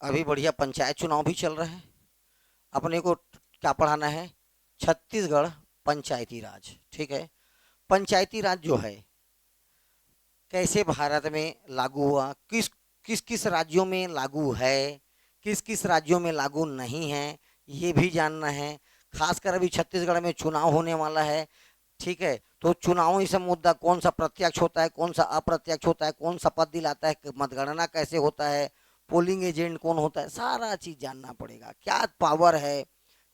अभी बढ़िया पंचायत चुनाव भी चल रहा है। अपने को क्या पढ़ाना है? छत्तीसगढ़ पंचायती राज। ठीक है। पंचायती राज जो है कैसे भारत में लागू हुआ, किस किस किस राज्यों में लागू है, किस किस राज्यों में लागू नहीं है, ये भी जानना है। खासकर अभी छत्तीसगढ़ में चुनाव होने वाला है। ठीक है। तो चुनावों से मुद्दा कौन सा प्रत्यक्ष होता है, कौन सा अप्रत्यक्ष होता है, कौन शपथ दिलाता है, मतगणना कैसे होता है, पोलिंग एजेंट कौन होता है, सारा चीज जानना पड़ेगा। क्या पावर है,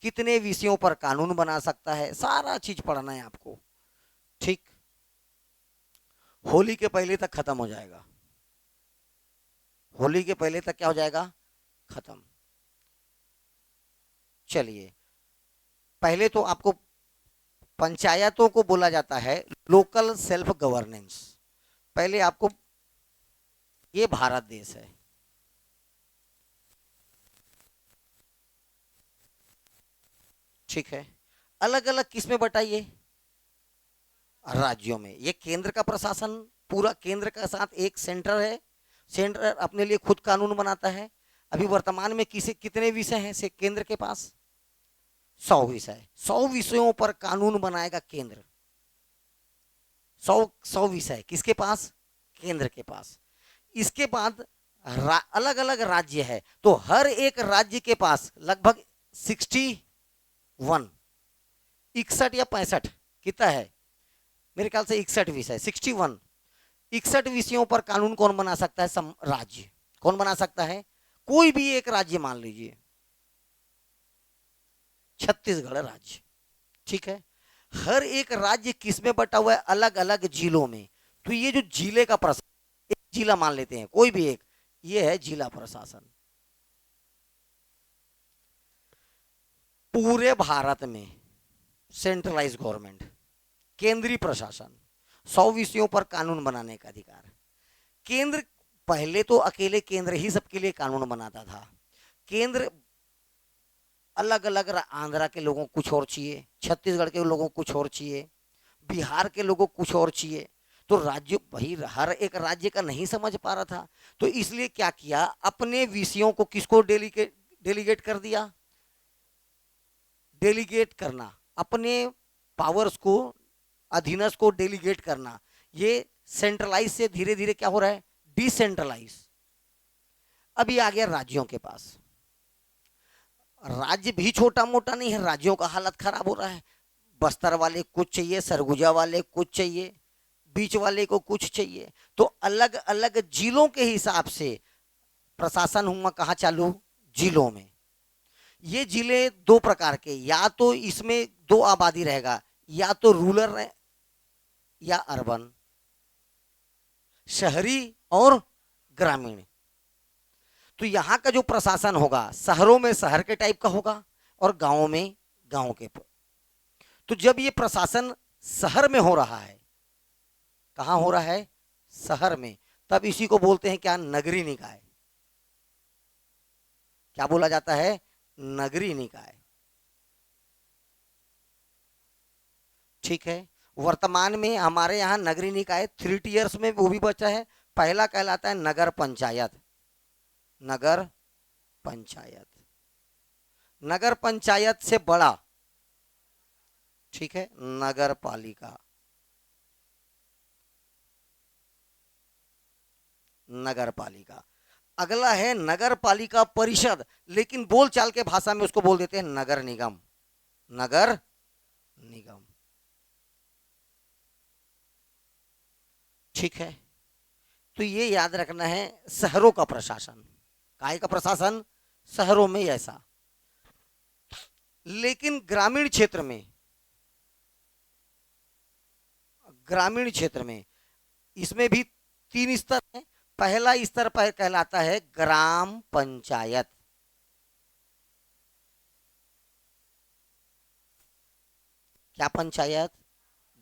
कितने विषयों पर कानून बना सकता है, सारा चीज पढ़ना है आपको। ठीक। होली के पहले तक खत्म हो जाएगा। होली के पहले तक क्या हो जाएगा? खत्म। चलिए, पहले तो आपको पंचायतों को बोला जाता है लोकल सेल्फ गवर्नेंस। पहले आपको, ये भारत देश है। ठीक है। अलग अलग किस में बटाइए? राज्यों में। ये केंद्र का प्रशासन, पूरा केंद्र का साथ एक सेंटर है। सेंटर अपने लिए खुद कानून बनाता है। अभी वर्तमान में किसे कितने विषय हैं से केंद्र के पास? 100 विषय। 100 विषयों पर कानून बनाएगा केंद्र। 100 100 विषय किसके पास? केंद्र के पास। इसके बाद अलग अलग राज्य है, तो हर एक राज्य के पास लगभग 61, 61 या 65, कितना है, मेरे ख्याल से 61 विषय, 61। 61 विषयों पर कानून कौन बना सकता है? राज्य। कौन बना सकता है? कोई भी एक राज्य मान लीजिए, छत्तीसगढ़ राज्य। ठीक है। हर एक राज्य किस में बटा हुआ है? अलग अलग जिलों में। तो ये जो जिले का प्रशासन, एक जिला मान लेते हैं कोई भी एक, ये है जिला प्रशासन। पूरे भारत में सेंट्रलाइज गवर्नमेंट, केंद्रीय प्रशासन, 100 विषयों पर कानून बनाने का अधिकार। केंद्र, पहले तो अकेले केंद्र ही सबके लिए कानून बनाता था। केंद्र अलग अलग, आंध्रा के लोगों को कुछ और चाहिए, छत्तीसगढ़ के लोगों को कुछ और चाहिए, बिहार के लोगों को कुछ और चाहिए। तो राज्य भाई हर एक राज्य का नहीं समझ पा रहा था, तो इसलिए क्या किया, अपने विषयों को किसको डेलीगेट डेलीगेट कर दिया? डेलीगेट करना, अपने पावर्स को, अधीनस्थ को डेलीगेट करना। ये सेंट्रलाइज से धीरे धीरे क्या हो रहा है? डिसेंट्रलाइज। अभी आ गया राज्यों के पास। राज्य भी छोटा मोटा नहीं है, राज्यों का हालत खराब हो रहा है। बस्तर वाले कुछ चाहिए, सरगुजा वाले कुछ चाहिए, बीच वाले को कुछ चाहिए। तो अलग अलग जिलों के हिसाब से प्रशासन हुआ कहाँ चालू? जिलों में। ये जिले दो प्रकार के, या तो इसमें दो आबादी रहेगा, या तो रूरल या अर्बन, शहरी और ग्रामीण। तो यहाँ का जो प्रशासन होगा, शहरों में शहर के टाइप का होगा और गांवों में गांव के। तो जब ये प्रशासन शहर में हो रहा है, कहाँ हो रहा है? शहर में, तब इसी को बोलते हैं क्या? नगरीय निकाय। क्या बोला जाता है? नगरीय निकाय। ठीक है। वर्तमान में हमारे यहाँ नगरीय निकाय 3 टियर्स में वो भी बचा है। पहला कहलाता है नगर पंचायत। नगर पंचायत। नगर पंचायत से बड़ा, ठीक है, नगर पालिका। नगर पालिका। अगला है नगर पालिका परिषद, लेकिन बोलचाल के भाषा में उसको बोल देते हैं नगर निगम। नगर निगम। ठीक है। तो ये याद रखना है, शहरों का प्रशासन, काय का प्रशासन? शहरों में ऐसा। लेकिन ग्रामीण क्षेत्र में, ग्रामीण क्षेत्र में इसमें भी 3 स्तर है। पहला स्तर पर कहलाता है ग्राम पंचायत। क्या पंचायत?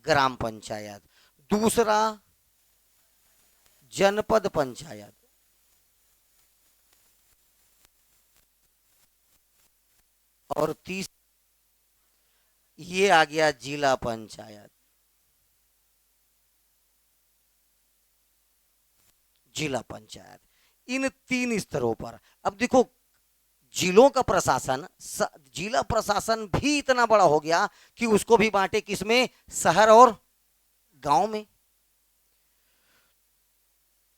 ग्राम पंचायत। दूसरा जनपद पंचायत। और तीस, ये आ गया जिला पंचायत। जिला पंचायत। इन 3 स्तरों पर अब देखो, जिलों का प्रशासन, जिला प्रशासन भी इतना बड़ा हो गया कि उसको भी बांटे किसमें, शहर और गांव में।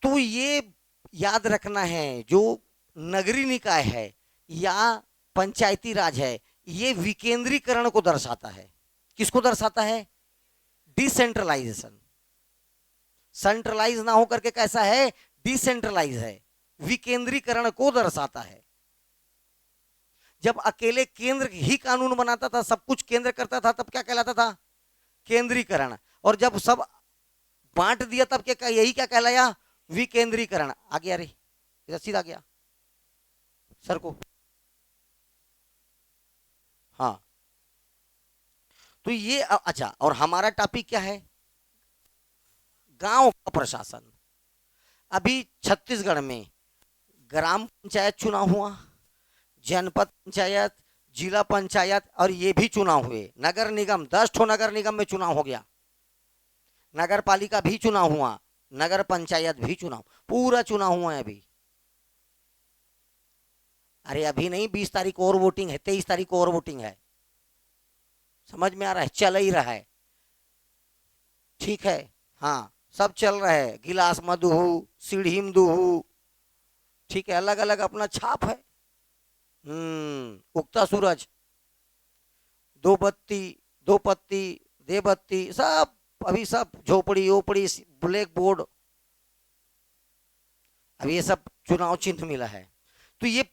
तो ये याद रखना है, जो नगरीय निकाय है या पंचायती राज है, ये विकेंद्रीकरण को दर्शाता है। किसको दर्शाता है? डिसेंट्रलाइजेशन। सेंट्रलाइज ना होकर के कैसा है, डिसेंट्रलाइज है, विकेंद्रीकरण को दर्शाता है। जब अकेले केंद्र ही कानून बनाता था, सब कुछ केंद्र करता था, तब क्या कहलाता था? केंद्रीकरण। और जब सब बांट दिया तब क्या, यही क्या कहलाया? विकेंद्रीकरण। आ गया रे, सीधा गया सर को। हाँ, तो ये अच्छा, और हमारा टॉपिक क्या है? गांव का प्रशासन। अभी छत्तीसगढ़ में ग्राम पंचायत चुनाव हुआ, जनपद पंचायत, जिला पंचायत, और ये भी चुनाव हुए। नगर निगम, 10 ठो नगर निगम में चुनाव हो गया, नगर पालिका भी चुनाव हुआ, नगर पंचायत भी चुनाव, पूरा चुनाव हुआ है अभी। अरे अभी नहीं, 20 तारीख को और वोटिंग है, 23 तारीख को और वोटिंग है। समझ में आ रहा है? चल ही रहा है, ठीक है। हाँ, सब चल रहा है, गिलास मधुहू, सीढ़ीम दुहू, ठीक है, अलग अलग अपना छाप है। उगता सूरज, दो बत्ती, दो पत्ती, दे बत्ती, सब अभी सब झोपड़ी ओपड़ी, ब्लैक बोर्ड, अभी ये सब चुनाव चिन्ह मिला है। तो ये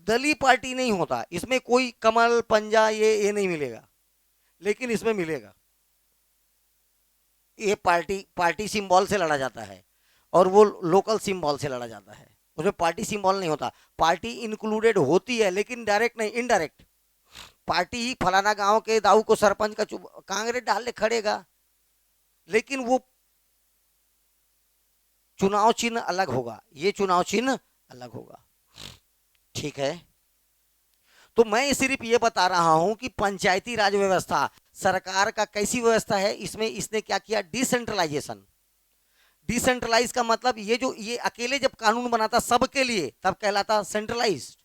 दलीय पार्टी नहीं होता, इसमें कोई कमल पंजा ये नहीं मिलेगा, लेकिन इसमें मिलेगा। ये पार्टी सिंबल से लड़ा जाता है, और वो लोकल सिंबल से लड़ा जाता है। उसमें पार्टी सिंबल नहीं होता, पार्टी इंक्लूडेड होती है लेकिन डायरेक्ट नहीं, इनडायरेक्ट। पार्टी ही फलाना गांव के दाऊ को सरपंच का कांग्रेस डाल ले खड़ेगा, लेकिन वो चुनाव चिन्ह अलग होगा, ये चुनाव चिन्ह अलग होगा, ठीक है। तो मैं सिर्फ ये बता रहा हूं कि पंचायती राज व्यवस्था सरकार का कैसी व्यवस्था है, इसमें इसने क्या किया? डिसेंट्रलाइजेशन। डिसेंट्रलाइज का मतलब ये अकेले जब कानून बनाता सबके लिए, तब कहलाता सेंट्रलाइज्ड।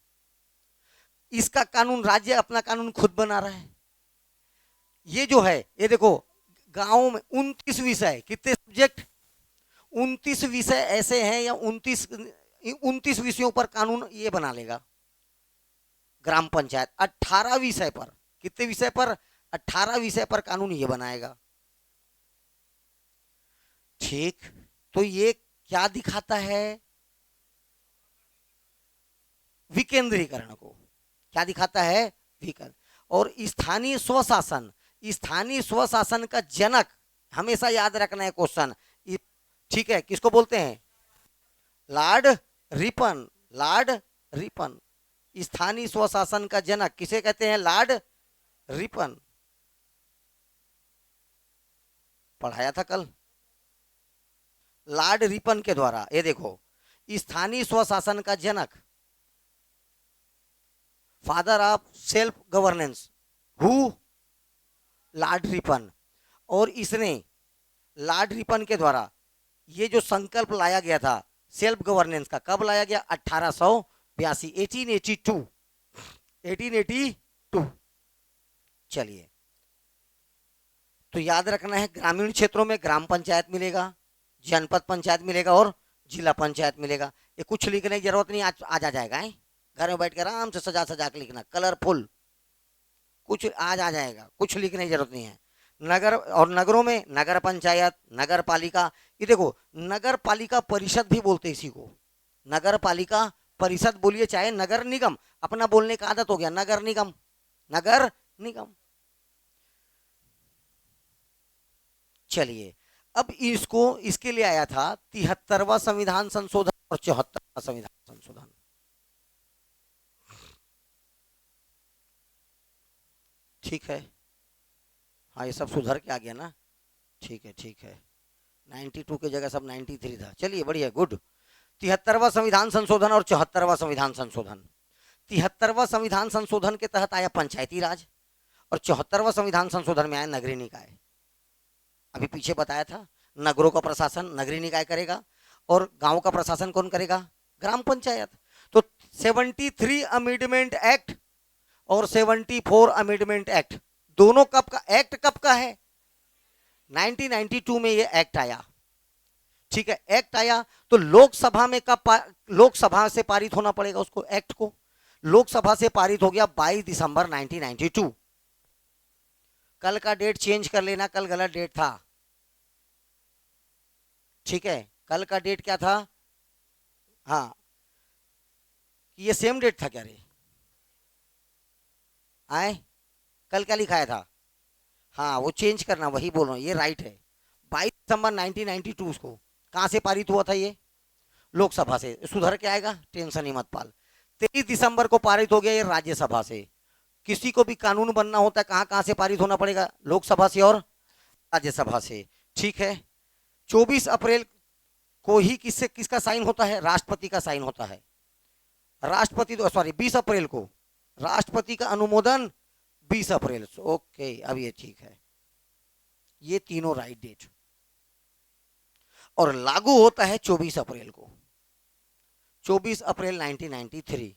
इसका कानून, राज्य अपना कानून खुद बना रहा है। ये जो है, ये देखो, गांव में 29 विषय, कितने सब्जेक्ट? 29 विषय ऐसे हैं, या 29 विषयों पर कानून ये बना लेगा ग्राम पंचायत। 18 विषय पर, कितने विषय पर? 18 विषय पर कानून ये बनाएगा, ठीक। तो ये क्या दिखाता है? विकेंद्रीकरण को। क्या दिखाता है? विकेंद्र। और स्थानीय स्वशासन, स्थानीय स्वशासन का जनक, हमेशा याद रखना है क्वेश्चन, ठीक है, किसको बोलते हैं? Lord Ripon. लॉर्ड रिपन, स्थानीय स्वशासन का जनक किसे कहते हैं? Lord Ripon. पढ़ाया था कल। लॉर्ड रिपन के द्वारा, ये देखो, स्थानीय स्वशासन का जनक, father of self governance, who? Lord Ripon. और इसने, लॉर्ड रिपन के द्वारा ये जो संकल्प लाया गया था सेल्फ गवर्नेंस का, कब लाया गया? 1882, 1882, 1882। चलिए, तो याद रखना है, ग्रामीण क्षेत्रों में ग्राम पंचायत मिलेगा, जनपद पंचायत मिलेगा, और जिला पंचायत मिलेगा। ये कुछ लिखने की जरूरत नहीं, आज आ जाएगा है? घर में बैठ कर आराम से सजा सजा के लिखना, कलरफुल, कुछ आज आ जाएगा, कुछ लिखने की जरूरत नहीं है। नगर, और नगरों में नगर पंचायत, नगर पालिका। ये देखो, नगर पालिका परिषद भी बोलते इसी को, नगर पालिका परिषद बोलिए, चाहे नगर निगम, अपना बोलने का आदत हो गया, नगर निगम, नगर निगम। चलिए, अब इसको, इसके लिए आया था 73वां संविधान संशोधन और 74वां संविधान संशोधन। ठीक है, हाँ, ये सब सुधर के आ गया ना, ठीक है, ठीक है। 92 की जगह सब 93 था। चलिए, बढ़िया, गुड। 73वां संविधान संशोधन और 74वां संविधान संशोधन। 73वां संविधान संशोधन के तहत आया पंचायती राज, और 74वां संविधान संशोधन में आया नगरीय निकाय। अभी पीछे बताया था, नगरों का प्रशासन नगरीय निकाय करेगा, और गांव का प्रशासन कौन करेगा? ग्राम पंचायत। तो 73 अमेंडमेंट एक्ट और 74 अमेंडमेंट एक्ट, दोनों कब का एक्ट, कब का है? 1992 में ये एक्ट आया। ठीक है, एक्ट आया तो लोकसभा में लोकसभा से पारित होना पड़ेगा उसको, एक्ट को। लोकसभा से पारित हो गया 22 दिसंबर 1992। कल का डेट चेंज कर लेना, कल गलत डेट था। ठीक है, कल का डेट क्या था? हाँ, ये सेम डेट था क्या रे? आए, कल क्या लिखाया था? हाँ, वो चेंज करना, वही बोल रहा हूँ, ये राइट है। 22 दिसंबर 1992 उसको कहां से पारित हुआ था? ये लोकसभा से। सुधर के आएगा, टेंशन ही मत पाल। 23 दिसंबर को पारित हो गया ये राज्यसभा से। किसी को भी कानून बनना होता है कहां कहां से पारित होना पड़ेगा? लोकसभा से और राज्यसभा से। ठीक है, 24 अप्रैल को ही किसका साइन होता है? राष्ट्रपति का साइन होता है। राष्ट्रपति तो सॉरी 20 अप्रैल को, राष्ट्रपति का अनुमोदन 20 अप्रैल। ओके, अब ये ठीक है, ये तीनों राइट डेट। और लागू होता है 24 अप्रैल को, 24 अप्रैल 1993।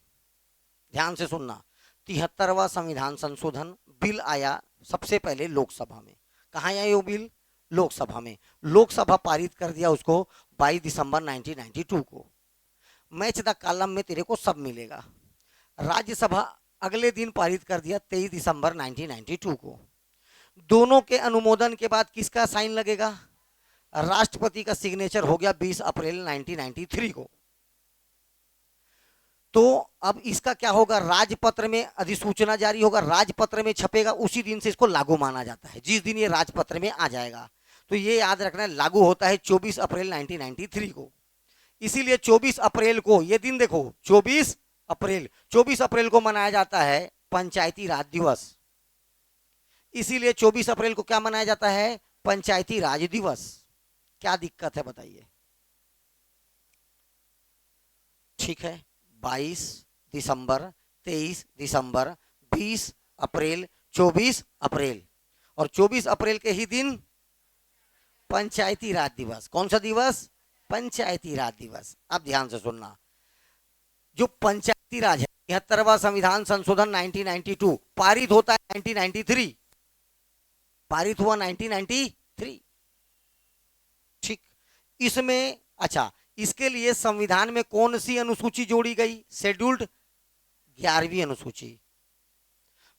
ध्यान से सुनना, 73वां संविधान संशोधन बिल आया सबसे पहले लोकसभा में। कहाँ आया ये बिल? लोकसभा में। लोकसभा पारित कर दिया उसको 22 दिसंबर 1992 को। मैच द कॉलम में तेरे को सब मिलेगा। राज्यसभा अगले दिन पारित कर दिया 23 दिसंबर 1992 को। दोनों के अनुमोदन के बाद किसका साइन लगेगा? राष्ट्रपति का सिग्नेचर हो गया 20 अप्रैल 1993 को। तो अब इसका क्या होगा? राजपत्र में अधिसूचना जारी होगा, राजपत्र में छपेगा, उसी दिन से इसको लागू माना जाता है, जिस दिन ये राजपत्र में आ जाएगा। तो ये याद रखना, लागू होता है 24 अप्रैल 1993 को। इसीलिए 24 अप्रैल को, ये दिन देखो, 24 अप्रैल को मनाया जाता है पंचायती राज दिवस। इसीलिए 24 अप्रैल को क्या मनाया जाता है? पंचायती राज दिवस। क्या दिक्कत है बताइए? ठीक है, 22 दिसंबर, 23 दिसंबर, 20 अप्रैल, 24 अप्रैल, और 24 अप्रैल के ही दिन पंचायती राज दिवस। कौन सा दिवस? पंचायती राज दिवस। अब ध्यान से सुनना, जो पंचायती राज है, 73वां संविधान संशोधन 1992 पारित होता है 1993, पारित हुआ 1993। ठीक, इसमें अच्छा, इसके लिए संविधान में कौन सी अनुसूची जोड़ी गई? शेड्यूल्ड 11वीं अनुसूची।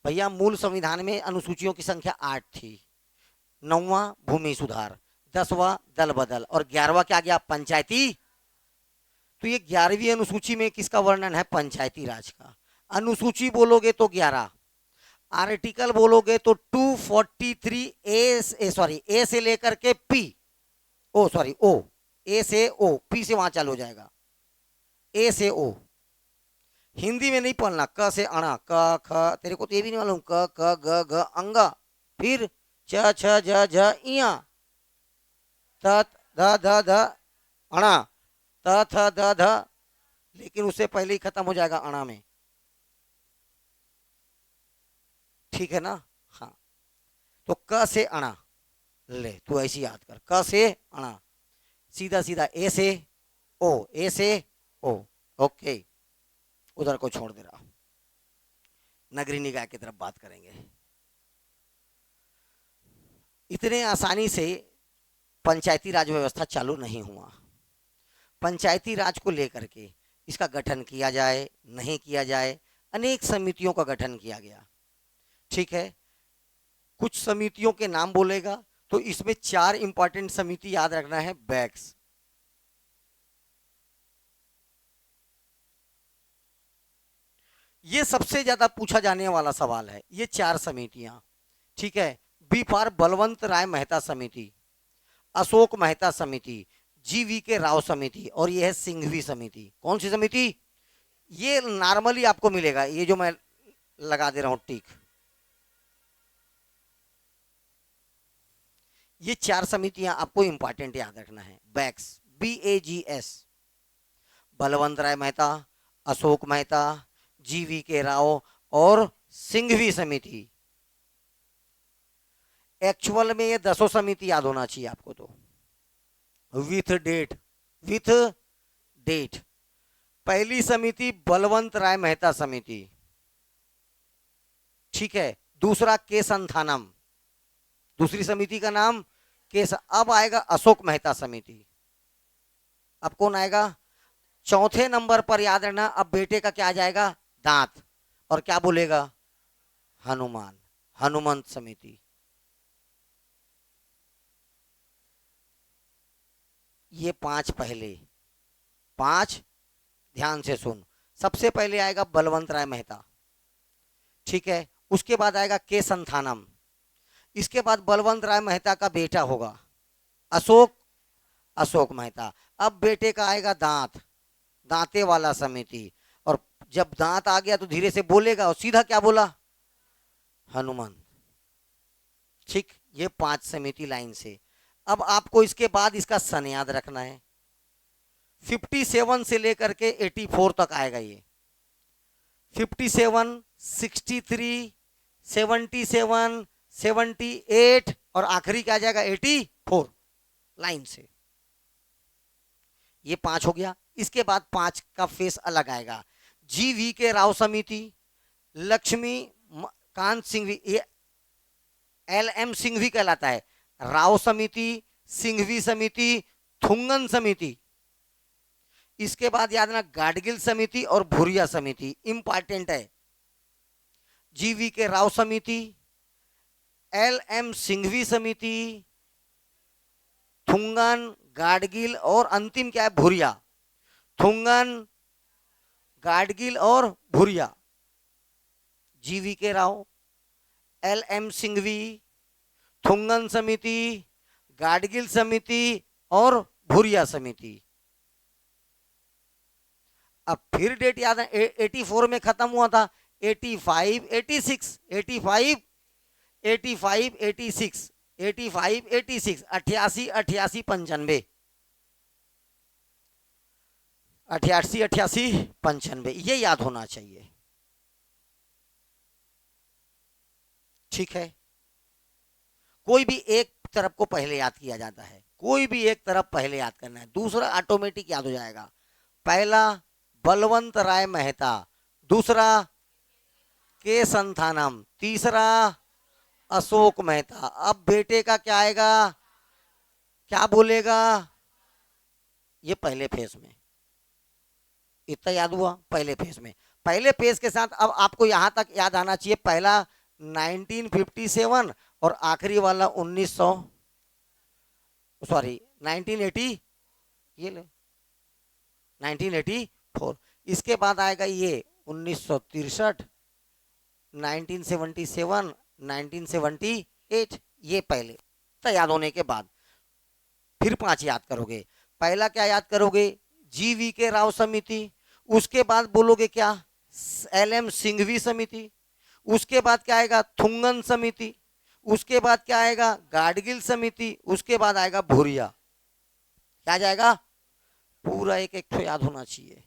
भैया मूल संविधान में अनुसूचियों की संख्या 8 थी। 9वां भूमि सुधार, 10वां दल बदल, और 11वां क्या गया? पंचायती। तो ये 11वीं अनुसूची में किसका वर्णन है? पंचायती राज का। अनुसूची बोलोगे तो 11, आर्टिकल बोलोगे तो 243 ए से लेकर के पी, ओ, ए से ओ, पी से वहां चालू हो जाएगा, ए से ओ। हिंदी में नहीं पढ़ना, क से अणा, क ख, तेरे को तो ये भी नहीं मालूम, क क ग घ अंगा, फिर च छ ज झ इया, त ध ध ध अणा, त थ द ध, लेकिन उससे पहले ही खत्म हो जाएगा अणा में। ठीक है ना? हाँ, तो क से अणा ले, तू ऐसी याद कर, क से अणा, सीधा सीधा ए से ओ, ए से ओ। ओके, उधर को छोड़ दे रहा, नगरी निकाय की तरफ बात करेंगे। इतने आसानी से पंचायती राज व्यवस्था चालू नहीं हुआ। पंचायती राज को लेकर के इसका गठन किया जाए, नहीं किया जाए, अनेक समितियों का गठन किया गया। ठीक है, कुछ समितियों के नाम बोलेगा तो इसमें 4 इंपॉर्टेंट समिति याद रखना है। बैक्स, ये सबसे ज्यादा पूछा जाने वाला सवाल है, ये 4 समितियां। ठीक है, बी फॉर बलवंत राय मेहता समिति, अशोक मेहता समिति, जीवी के राव समिति, और ये है सिंघवी समिति। कौन सी समिति? ये नॉर्मली आपको मिलेगा, ये जो मैं लगा दे रहा हूं टिक, ये 4 समितियां आपको इंपॉर्टेंट याद रखना है। बैक्स, BAGS, बलवंत राय मेहता, अशोक मेहता, जीवी के राव और सिंघवी समिति। एक्चुअल में ये 10 समिति याद होना चाहिए आपको, तो विथ डेट, पहली समिति बलवंत राय मेहता समिति, ठीक है। दूसरा केसंथानम, दूसरी समिति का नाम केस। अब आएगा अशोक मेहता समिति। अब कौन आएगा? चौथे नंबर पर याद रखना, अब बेटे का क्या आ जाएगा? दांत। और क्या बोलेगा? हनुमान, हनुमंत समिति। ये पांच पहले, पांच ध्यान से सुन। सबसे पहले आएगा बलवंत राय मेहता, ठीक है। उसके बाद आएगा के संथानम, इसके बाद बलवंत राय मेहता का बेटा होगा अशोक, अशोक मेहता। अब बेटे का आएगा दांत, दांते वाला समिति। और जब दांत आ गया तो धीरे से बोलेगा और सीधा क्या बोला? हनुमान, ठीक। ये पांच समिति लाइन से। अब आपको इसके बाद इसका सन याद रखना है। 57 से लेकर के 84 तक आएगा ये। 57, 63, 77, 78 और आखिरी क्या आ जाएगा? 84 लाइन से। ये पांच हो गया। इसके बाद पांच का फेस अलग आएगा। GV के राव समिति, लक्ष्मी कांत सिंघवी, ये LM सिंघवी कहलाता है। राव समिति, सिंघवी समिति, थुंगन समिति। इसके बाद याद रखना गाडगिल समिति और भुरिया समिति, इंपॉर्टेंट है। GV के राव समिति, LM सिंघवी समिति, थुंगन, गाडगिल और अंतिम क्या है? भुरिया। थुंगन, गाडगिल और भुरिया। GV के राव, LM सिंघवी, थुंगन समिति, गाडगिल समिति और भुरिया समिति। अब फिर डेट याद है, 84 में खत्म हुआ था। 85, 86, 85, 85, 86, 85, 86, 88, 88, 95, 88, 88, 95, ये याद होना चाहिए, ठीक है। कोई भी एक तरफ को पहले याद किया जाता है, कोई भी एक तरफ पहले याद करना है, दूसरा ऑटोमेटिक याद हो जाएगा। पहला बलवंत राय मेहता, दूसरा के संथानम, तीसरा अशोक मेहता। अब बेटे का क्या आएगा? क्या बोलेगा? ये पहले फेज में। इतना याद हुआ? पहले फेज में। पहले फेज के साथ अब आपको यहां तक याद आना चाहिए। पहला 1957 और आखिरी वाला 1900, सॉरी 1980, ये ले 1984। इसके बाद आएगा ये 1963, 1977, 1978, ये पहले। तो याद होने के बाद फिर पांच याद करोगे। पहला क्या याद करोगे? GV के राव समिति। उसके बाद बोलोगे क्या? LM सिंघवी समिति। उसके बाद क्या आएगा? थुंगन समिति। उसके बाद क्या आएगा? गाडगिल समिति। उसके बाद आएगा भुरिया। क्या जाएगा? पूरा एक एक तो याद होना चाहिए।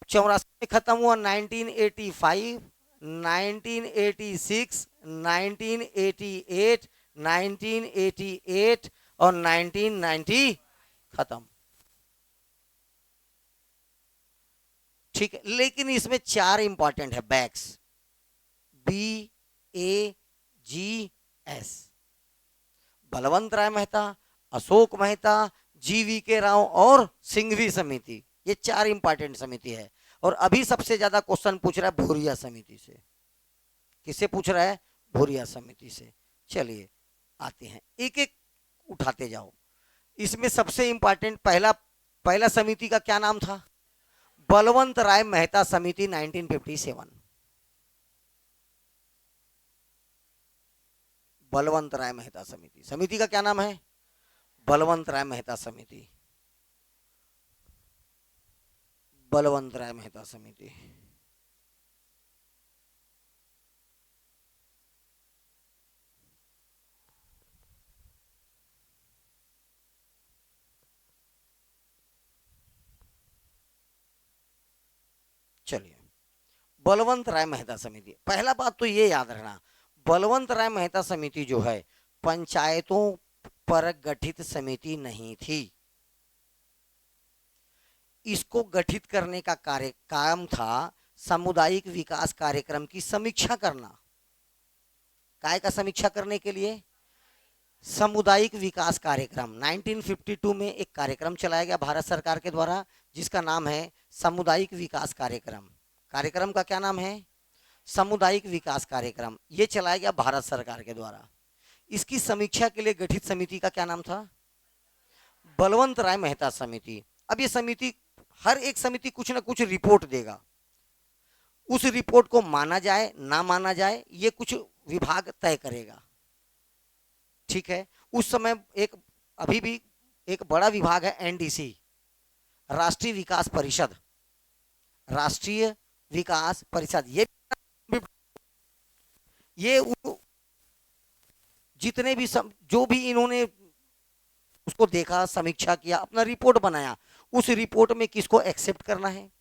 84 में खत्म हुआ, 1985, 1986, 1988, 1988 और 1990 खत्म, ठीक है। लेकिन इसमें चार इंपॉर्टेंट है बैक्स, BAGS। बलवंत राय मेहता, अशोक मेहता, GV के राव और सिंघवी समिति, ये चार इंपॉर्टेंट समिति है। और अभी सबसे ज्यादा क्वेश्चन पूछ रहा है भुरिया समिति से। किससे पूछ रहा है? भुरिया समिति से। चलिए आते हैं, एक एक उठाते जाओ। इसमें सबसे इंपॉर्टेंट पहला समिति का क्या नाम था? बलवंत राय मेहता समिति 1957। बलवंत राय मेहता समिति, समिति का क्या नाम है? बलवंत राय मेहता समिति। बलवंत राय मेहता समिति। चलिए, बलवंत राय मेहता समिति। पहला बात तो ये याद रखना, बलवंत राय मेहता समिति जो है पंचायतों पर गठित समिति नहीं थी। इसको गठित करने का काम था सामुदायिक विकास कार्यक्रम की समीक्षा करना। काय का समीक्षा करने के लिए? सामुदायिक विकास कार्यक्रम। 1952 में एक कार्यक्रम चलाया गया भारत सरकार के द्वारा जिसका नाम है सामुदायिक विकास कार्यक्रम। कार्यक्रम का क्या नाम है? सामुदायिक विकास कार्यक्रम। ये चलाया गया भारत सरकार के द्वारा। इसकी समीक्षा के लिए गठित समिति का क्या नाम था? बलवंत राय मेहता समिति। अब ये समिति, हर एक समिति कुछ ना कुछ रिपोर्ट देगा। उस रिपोर्ट को माना जाए ना माना जाए ये कुछ विभाग तय करेगा, ठीक है। उस समय एक, अभी भी एक बड़ा विभाग है एनडीसी, राष्ट्रीय विकास परिषद। राष्ट्रीय विकास परिषद ये जितने भी जो भी इन्होंने उसको देखा, समीक्षा किया, अपना रिपोर्ट बनाया, उस रिपोर्ट में किसको एक्सेप्ट करना है,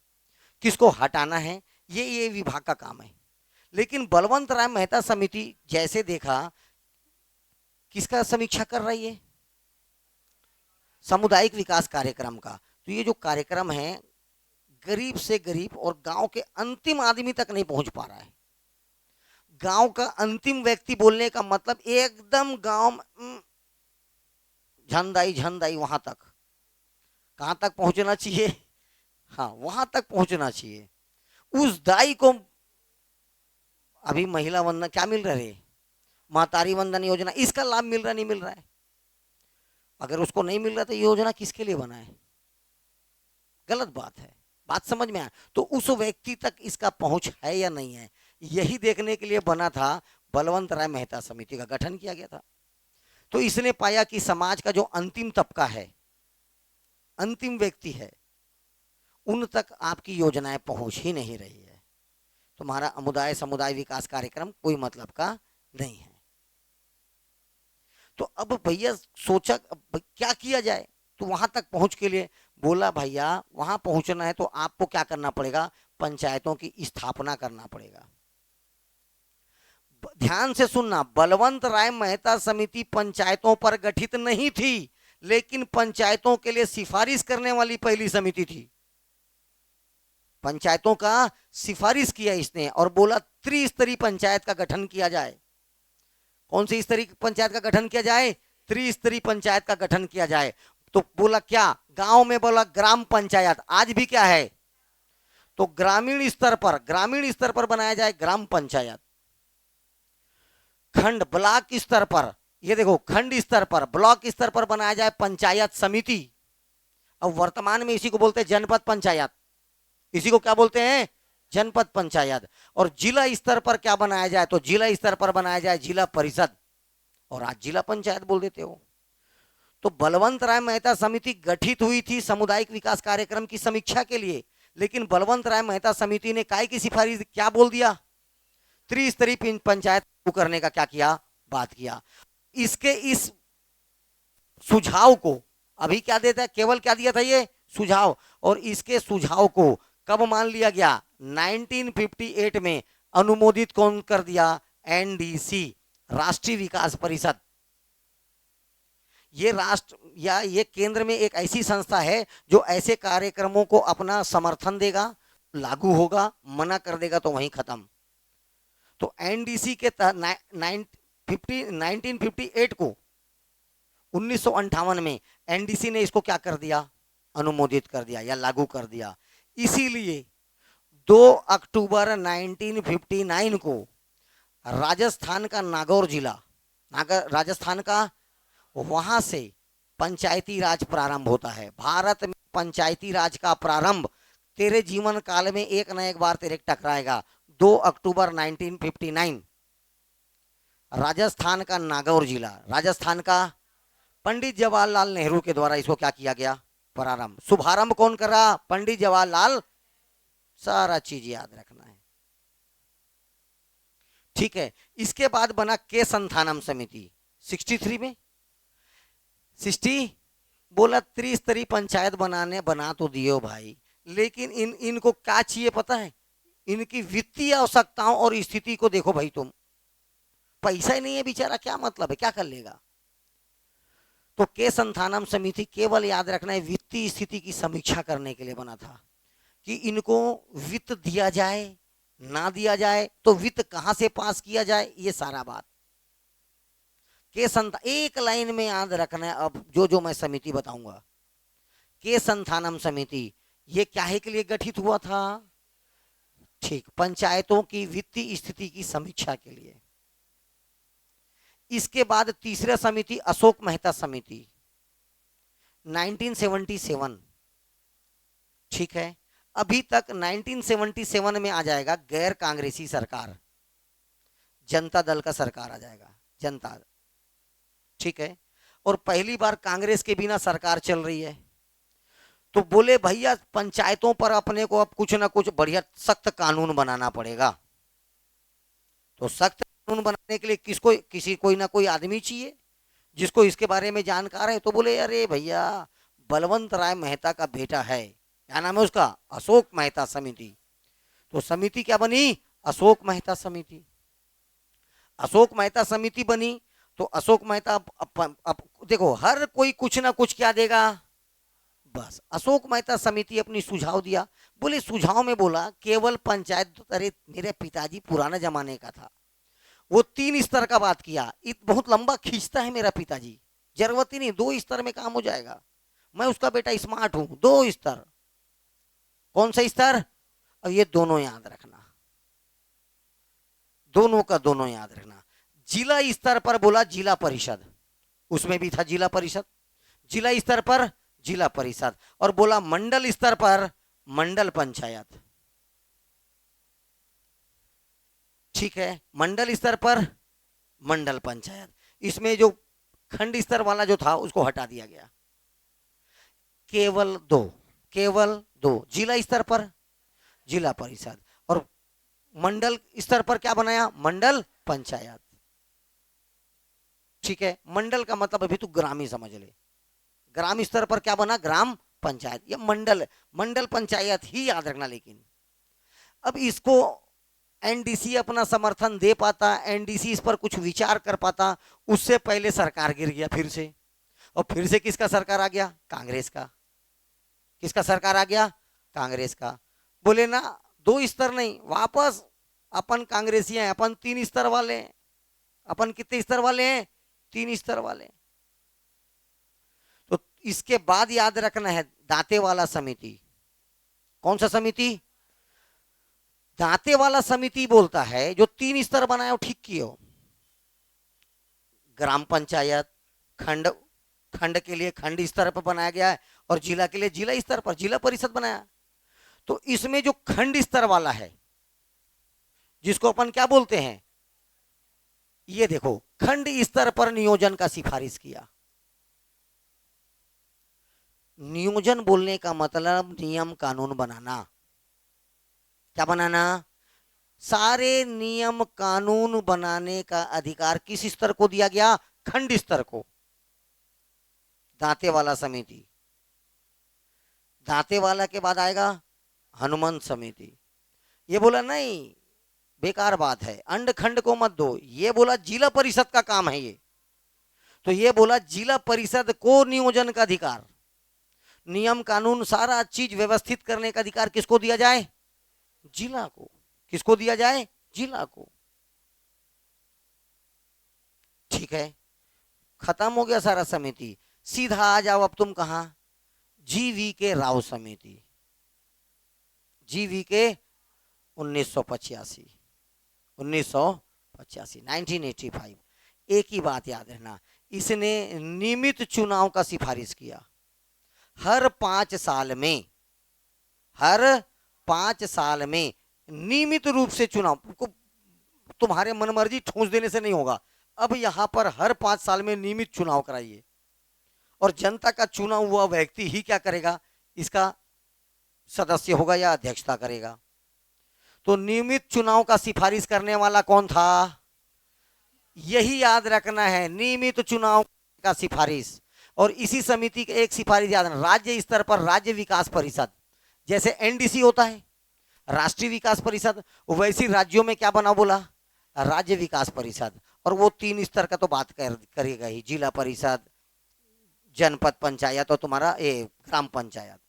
किसको हटाना है, ये विभाग का काम है। लेकिन बलवंत राय मेहता समिति जैसे देखा, किसका समीक्षा कर रही है? सामुदायिक विकास कार्यक्रम का। तो ये जो कार्यक्रम है गरीब से गरीब और गांव के अंतिम आदमी तक नहीं पहुंच पा रहा है। गांव का अंतिम व्यक्ति बोलने का मतलब एकदम गांव झंदाई झंदाई वहां तक, कहां तक पहुंचना चाहिए? हाँ, वहां तक पहुंचना चाहिए। उस दाई को अभी महिला वंदन क्या मिल रहा है? महतारी वंदन योजना, इसका लाभ मिल रहा नहीं मिल रहा है? अगर उसको नहीं मिल रहा तो योजना किसके लिए बना है? गलत बात है। बात समझ में आया? तो उस व्यक्ति तक इसका पहुंच है या नहीं है, यही देखने के लिए बना था बलवंत राय मेहता समिति का गठन किया गया था। तो इसने पाया कि समाज का जो अंतिम तबका है, अंतिम व्यक्ति है, उन तक आपकी योजनाएं पहुंच ही नहीं रही है। तुम्हारा समुदाय विकास कार्यक्रम कोई मतलब का नहीं है। तो अब भैया सोचा क्या किया जाए? तो वहां तक पहुंच के लिए बोला भैया वहां पहुंचना है तो आपको क्या करना पड़ेगा? पंचायतों की स्थापना करना पड़ेगा। ध्यान से सुनना, बलवंत राय मेहता समिति पंचायतों पर गठित नहीं थी, लेकिन पंचायतों के लिए सिफारिश करने वाली पहली समिति थी। पंचायतों का सिफारिश किया इसने और बोला त्रिस्तरीय पंचायत का गठन किया जाए। कौन सी स्तरीय पंचायत का गठन किया जाए? त्रिस्तरीय पंचायत का गठन किया जाए। तो बोला क्या? गांव में बोला ग्राम पंचायत। आज भी क्या है? तो ग्रामीण स्तर पर बनाया जाए ग्राम पंचायत। खंड ब्लॉक स्तर पर, ये देखो, खंड स्तर पर, ब्लॉक स्तर पर बनाया जाए पंचायत समिति। अब वर्तमान में इसी को बोलते हैं जनपद पंचायत। इसी को क्या बोलते हैं? जनपद पंचायत। और जिला स्तर पर क्या बनाया जाए? तो जिला स्तर पर बनाया जाए जिला परिषद, और आज जिला पंचायत बोल देते हो। तो बलवंत राय मेहता समिति गठित हुई थी सामुदायिक विकास कार्यक्रम की समीक्षा के लिए, लेकिन बलवंत राय मेहता समिति ने काय की सिफारिश क्या बोल दिया? त्रिस्तरीय पंचायत करने का क्या किया? बात किया। इसके इस सुझाव को अभी क्या देता है? केवल क्या दिया था? ये सुझाव। और इसके सुझाव को कब मान लिया गया? 1958 में अनुमोदित कौन कर दिया? एनडीसी, राष्ट्रीय विकास परिषद। ये राष्ट्र या ये केंद्र में एक ऐसी संस्था है जो ऐसे कार्यक्रमों को अपना समर्थन देगा, लागू होगा, मना कर देगा तो वहीं खत्म। तो एनडीसी के 1958 को 1958 में एनडीसी ने इसको क्या कर दिया? अनुमोदित कर दिया या लागू कर दिया। इसीलिए 2 अक्टूबर 1959 को राजस्थान का नागौर जिला, राजस्थान का, वहां से पंचायती राज प्रारंभ होता है। भारत में पंचायती राज का प्रारंभ तेरे जीवन काल में एक न एक बार तेरे टकराएगा। 2 अक्टूबर 1959 राजस्थान का नागौर जिला, राजस्थान का, पंडित जवाहरलाल नेहरू के द्वारा इसको क्या किया गया? प्रारंभ। शुभारंभ कौन कर रहा? पंडित जवाहरलाल। सारा चीज याद रखना है, ठीक है। इसके बाद बना के संथानम समिति 63 में। 60 बोला त्रिस्तरीय पंचायत बना तो दियो भाई, लेकिन इनको क्या चाहिए पता है? इनकी वित्तीय आवश्यकताओं और स्थिति को देखो भाई। तुम पैसा ही नहीं है बेचारा, क्या मतलब है, क्या कर लेगा? तो के संथानम समिति केवल याद रखना है वित्तीय स्थिति की समीक्षा करने के लिए बना था कि इनको वित्त दिया जाए ना दिया जाए, तो वित्त कहां से पास किया जाए, ये सारा बात के संत एक लाइन में याद रखना है। अब जो जो मैं समिति बताऊंगा, के संथानम समिति ये क्या के लिए गठित हुआ था, ठीक, पंचायतों की वित्तीय स्थिति की समीक्षा के लिए। इसके बाद तीसरा समिति अशोक मेहता समिति 1977, ठीक है। अभी तक 1977 में आ जाएगा गैर कांग्रेसी सरकार, जनता दल का सरकार आ जाएगा, जनता, ठीक है। और पहली बार कांग्रेस के बिना सरकार चल रही है। तो बोले भैया पंचायतों पर अपने को अब कुछ ना कुछ बढ़िया सख्त कानून बनाना पड़ेगा। तो सख्त कानून बनाने के लिए किसको किसी कोई ना कोई आदमी चाहिए जिसको इसके बारे में जानकार है। तो बोले अरे भैया बलवंत राय मेहता का बेटा है, क्या नाम है उसका, अशोक मेहता समिति। तो समिति क्या बनी, अशोक मेहता समिति। अशोक मेहता समिति बनी तो अशोक मेहता अब देखो हर कोई कुछ ना कुछ क्या देगा, बस अशोक मेहता समिति अपनी सुझाव दिया। बोले सुझाव में बोला केवल पंचायत, अरे मेरे पिताजी पुराने जमाने का था, वो 3 स्तर का बात किया, बहुत लंबा खींचता है मेरा पिताजी, जरूरत ही नहीं, 2 स्तर में काम हो जाएगा, मैं उसका बेटा स्मार्ट हूं, 2 स्तर। कौन सा स्तर, और ये दोनों याद रखना, दोनों का दोनों याद रखना। जिला स्तर पर बोला जिला परिषद, उसमें भी था जिला परिषद, जिला स्तर पर जिला परिषद, और बोला मंडल स्तर पर मंडल पंचायत, ठीक है, मंडल स्तर पर मंडल पंचायत। इसमें जो खंड स्तर वाला जो था उसको हटा दिया गया, केवल दो जिला स्तर पर जिला परिषद, और मंडल स्तर पर क्या बनाया, मंडल पंचायत, ठीक है। मंडल का मतलब अभी तो ग्राम ही समझ ले, ग्राम स्तर पर क्या बना, ग्राम पंचायत, ये मंडल पंचायत ही याद रखना। लेकिन अब इसको एनडीसी अपना समर्थन दे पाता, एनडीसी इस पर कुछ विचार कर पाता, उससे पहले सरकार गिर गया फिर से, और फिर से किसका सरकार आ गया, कांग्रेस का। किसका सरकार आ गया, कांग्रेस का। बोले ना 2 स्तर नहीं, वापस अपन कांग्रेसी हैं, अपन 3 स्तर वाले हैं। अपन कितने स्तर वाले हैं, 3 स्तर वाले। तो इसके बाद याद रखना है दांतेवाला समिति। कौन सा समिति, दांतेवाला समिति बोलता है जो 3 स्तर बनाए हो ठीक किए हो, ग्राम पंचायत, खंड के लिए खंड स्तर पर बनाया गया है, और जिला के लिए जिला स्तर पर जिला परिषद बनाया। तो इसमें जो खंड स्तर वाला है जिसको अपन क्या बोलते हैं, ये देखो खंड स्तर पर नियोजन का सिफारिश किया। नियोजन बोलने का मतलब नियम कानून बनाना, क्या बनाना, सारे नियम कानून बनाने का अधिकार किस स्तर को दिया गया, खंड स्तर को। दांतेवाला समिति, दांतेवाला के बाद आएगा हनुमंत समिति। ये बोला नहीं बेकार बात है, अंड खंड को मत दो, ये बोला जिला परिषद का काम है ये। तो ये बोला जिला परिषद को नियोजन का अधिकार, नियम कानून सारा चीज व्यवस्थित करने का अधिकार किसको दिया जाए, जिला को। किसको दिया जाए, जिला को, ठीक है। खत्म हो गया सारा समिति। सीधा आ जाओ अब तुम कहां, जीवी के राव समिति, जीवी के 1985 1985। एक ही बात याद रखना, इसने नियमित चुनाव का सिफारिश किया। हर 5 साल में, हर 5 साल में नियमित रूप से चुनाव को, तुम्हारे मनमर्जी ठूंस देने से नहीं होगा। अब यहां पर हर 5 साल में नियमित चुनाव कराइए, और जनता का चुना हुआ व्यक्ति ही क्या करेगा, इसका सदस्य होगा या अध्यक्षता करेगा। तो नियमित चुनाव का सिफारिश करने वाला कौन था, यही याद रखना है, नियमित चुनाव का सिफारिश। और इसी समिति के एक सिफारिश याद रखना, राज्य स्तर पर राज्य विकास परिषद, जैसे एनडीसी होता है राष्ट्रीय विकास परिषद, वैसी राज्यों में क्या बना, बोला राज्य विकास परिषद। और वो 3 स्तर का तो बात करेगा ही, जिला परिषद, जनपद पंचायत और तुम्हारा ग्राम पंचायत,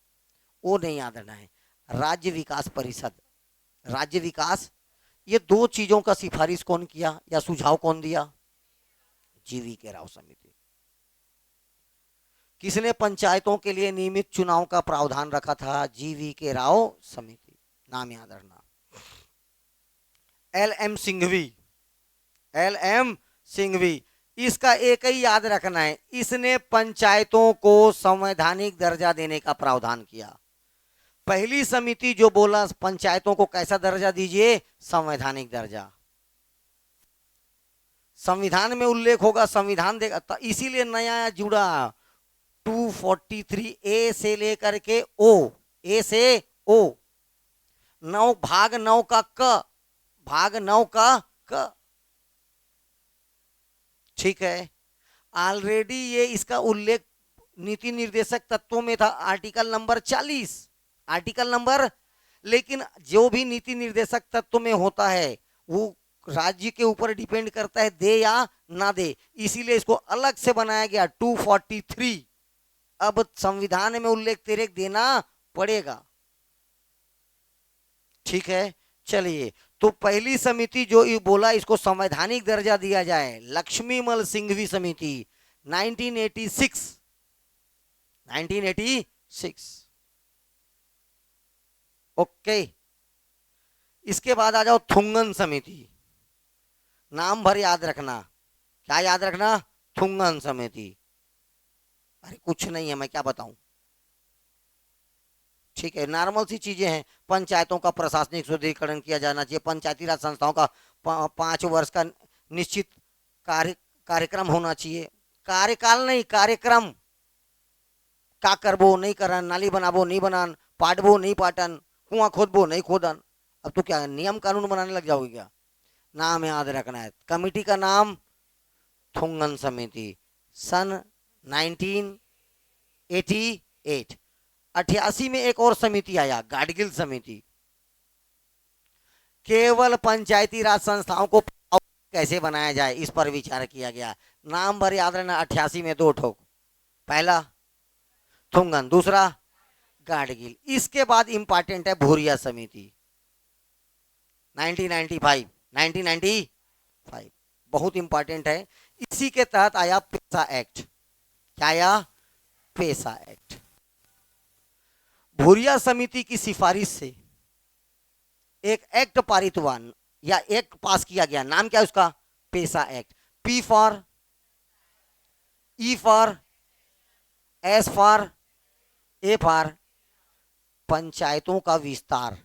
वो नहीं याद रहना है। राज्य विकास परिषद, राज्य विकास, ये दो चीजों का सिफारिश कौन किया या सुझाव कौन दिया? जीवी के राव समिति। किसने पंचायतों के लिए नियमित चुनाव का प्रावधान रखा था? जीवी के राव समिति, नाम याद रखना। L M Singhvi, L M Singhvi, इसका एक ही याद रखना है, इसने पंचायतों को संवैधानिक दर्जा देने का प्रावधान किया। पहली समिति जो बोला पंचायतों को कैसा दर्जा दीजिए? संवैधानिक दर्जा। संविधान में उल्लेख होगा, संविधान देगा, तो इसीलिए नया जुड़ा 243 ए से लेकर के ओ, ए से ओ, 9 भाग 9 का क, भाग 9 का क, ठीक है। ऑलरेडी ये इसका उल्लेख नीति निर्देशक तत्वों में था, आर्टिकल नंबर 40, आर्टिकल नंबर। लेकिन जो भी नीति निर्देशक तत्व में होता है वो राज्य के ऊपर डिपेंड करता है दे या ना दे, इसीलिए इसको अलग से बनाया गया 243। अब संविधान में उल्लेख तेरे देना पड़ेगा, ठीक है। चलिए, तो पहली समिति जो बोला इसको संवैधानिक दर्जा दिया जाए, लक्ष्मीमल सिंघवी समिति, 1986, 1986। ओके, इसके बाद आ जाओ थुंगन समिति, नाम भर याद रखना। क्या याद रखना? थुंगन समिति। अरे कुछ नहीं है, मैं क्या बताऊं, ठीक है, नॉर्मल सी चीजें हैं। पंचायतों का प्रशासनिक सुदृढ़ीकरण किया जाना चाहिए, पंचायती राज संस्थाओं का 5 वर्ष का निश्चित कार्यक्रम होना चाहिए, कार्यकाल नहीं, कार्यक्रम। क्या करबो नहीं करन, नाली बनाबो नहीं बनान, पाटबो नहीं पाटन, कुआं खोदबो नहीं खोदन। अब तो क्या नियम कानून बनाने लग जाओगे क्या? नाम याद रखना है। कमेटी का नाम थुंगन समिति, सन 1988। 88 में एक और समिति आया, गाडगिल समिति, केवल पंचायती राज संस्थाओं को कैसे बनाया जाए इस पर विचार किया गया। नाम भर याद रहना, 88 में 2 ठोक, पहला थुंगन, दूसरा गाडगिल। इसके बाद इंपॉर्टेंट है भूरिया समिति, 1995, 1995 बहुत इंपॉर्टेंट है। इसी के तहत आया पेशा एक्ट। क्या आया? पेशा एक्ट। भूरिया समिति की सिफारिश से एक एक्ट पारित हुआ या एक्ट पास किया गया, नाम क्या है उसका? पेशा act. P for, E for, S for, A for पंचायतों का विस्तार।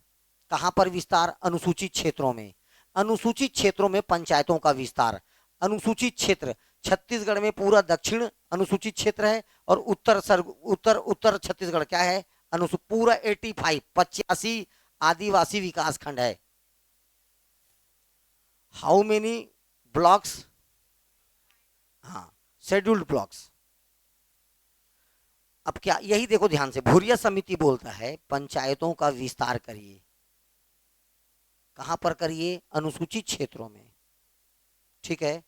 कहां पर विस्तार? अनुसूचित क्षेत्रों में। अनुसूचित क्षेत्रों में पंचायतों का विस्तार। अनुसूचित क्षेत्र छत्तीसगढ़ में पूरा दक्षिण अनुसूचित क्षेत्र है और उत्तर छत्तीसगढ़ क्या है? पूरा 85 आदिवासी विकास खंड है। How many blocks? हाँ, शेड्यूल्ड ब्लॉक्स। अब क्या, यही देखो ध्यान से, भूरिया समिति बोलता है पंचायतों का विस्तार करिए। कहां पर करिए? अनुसूचित क्षेत्रों में, ठीक है।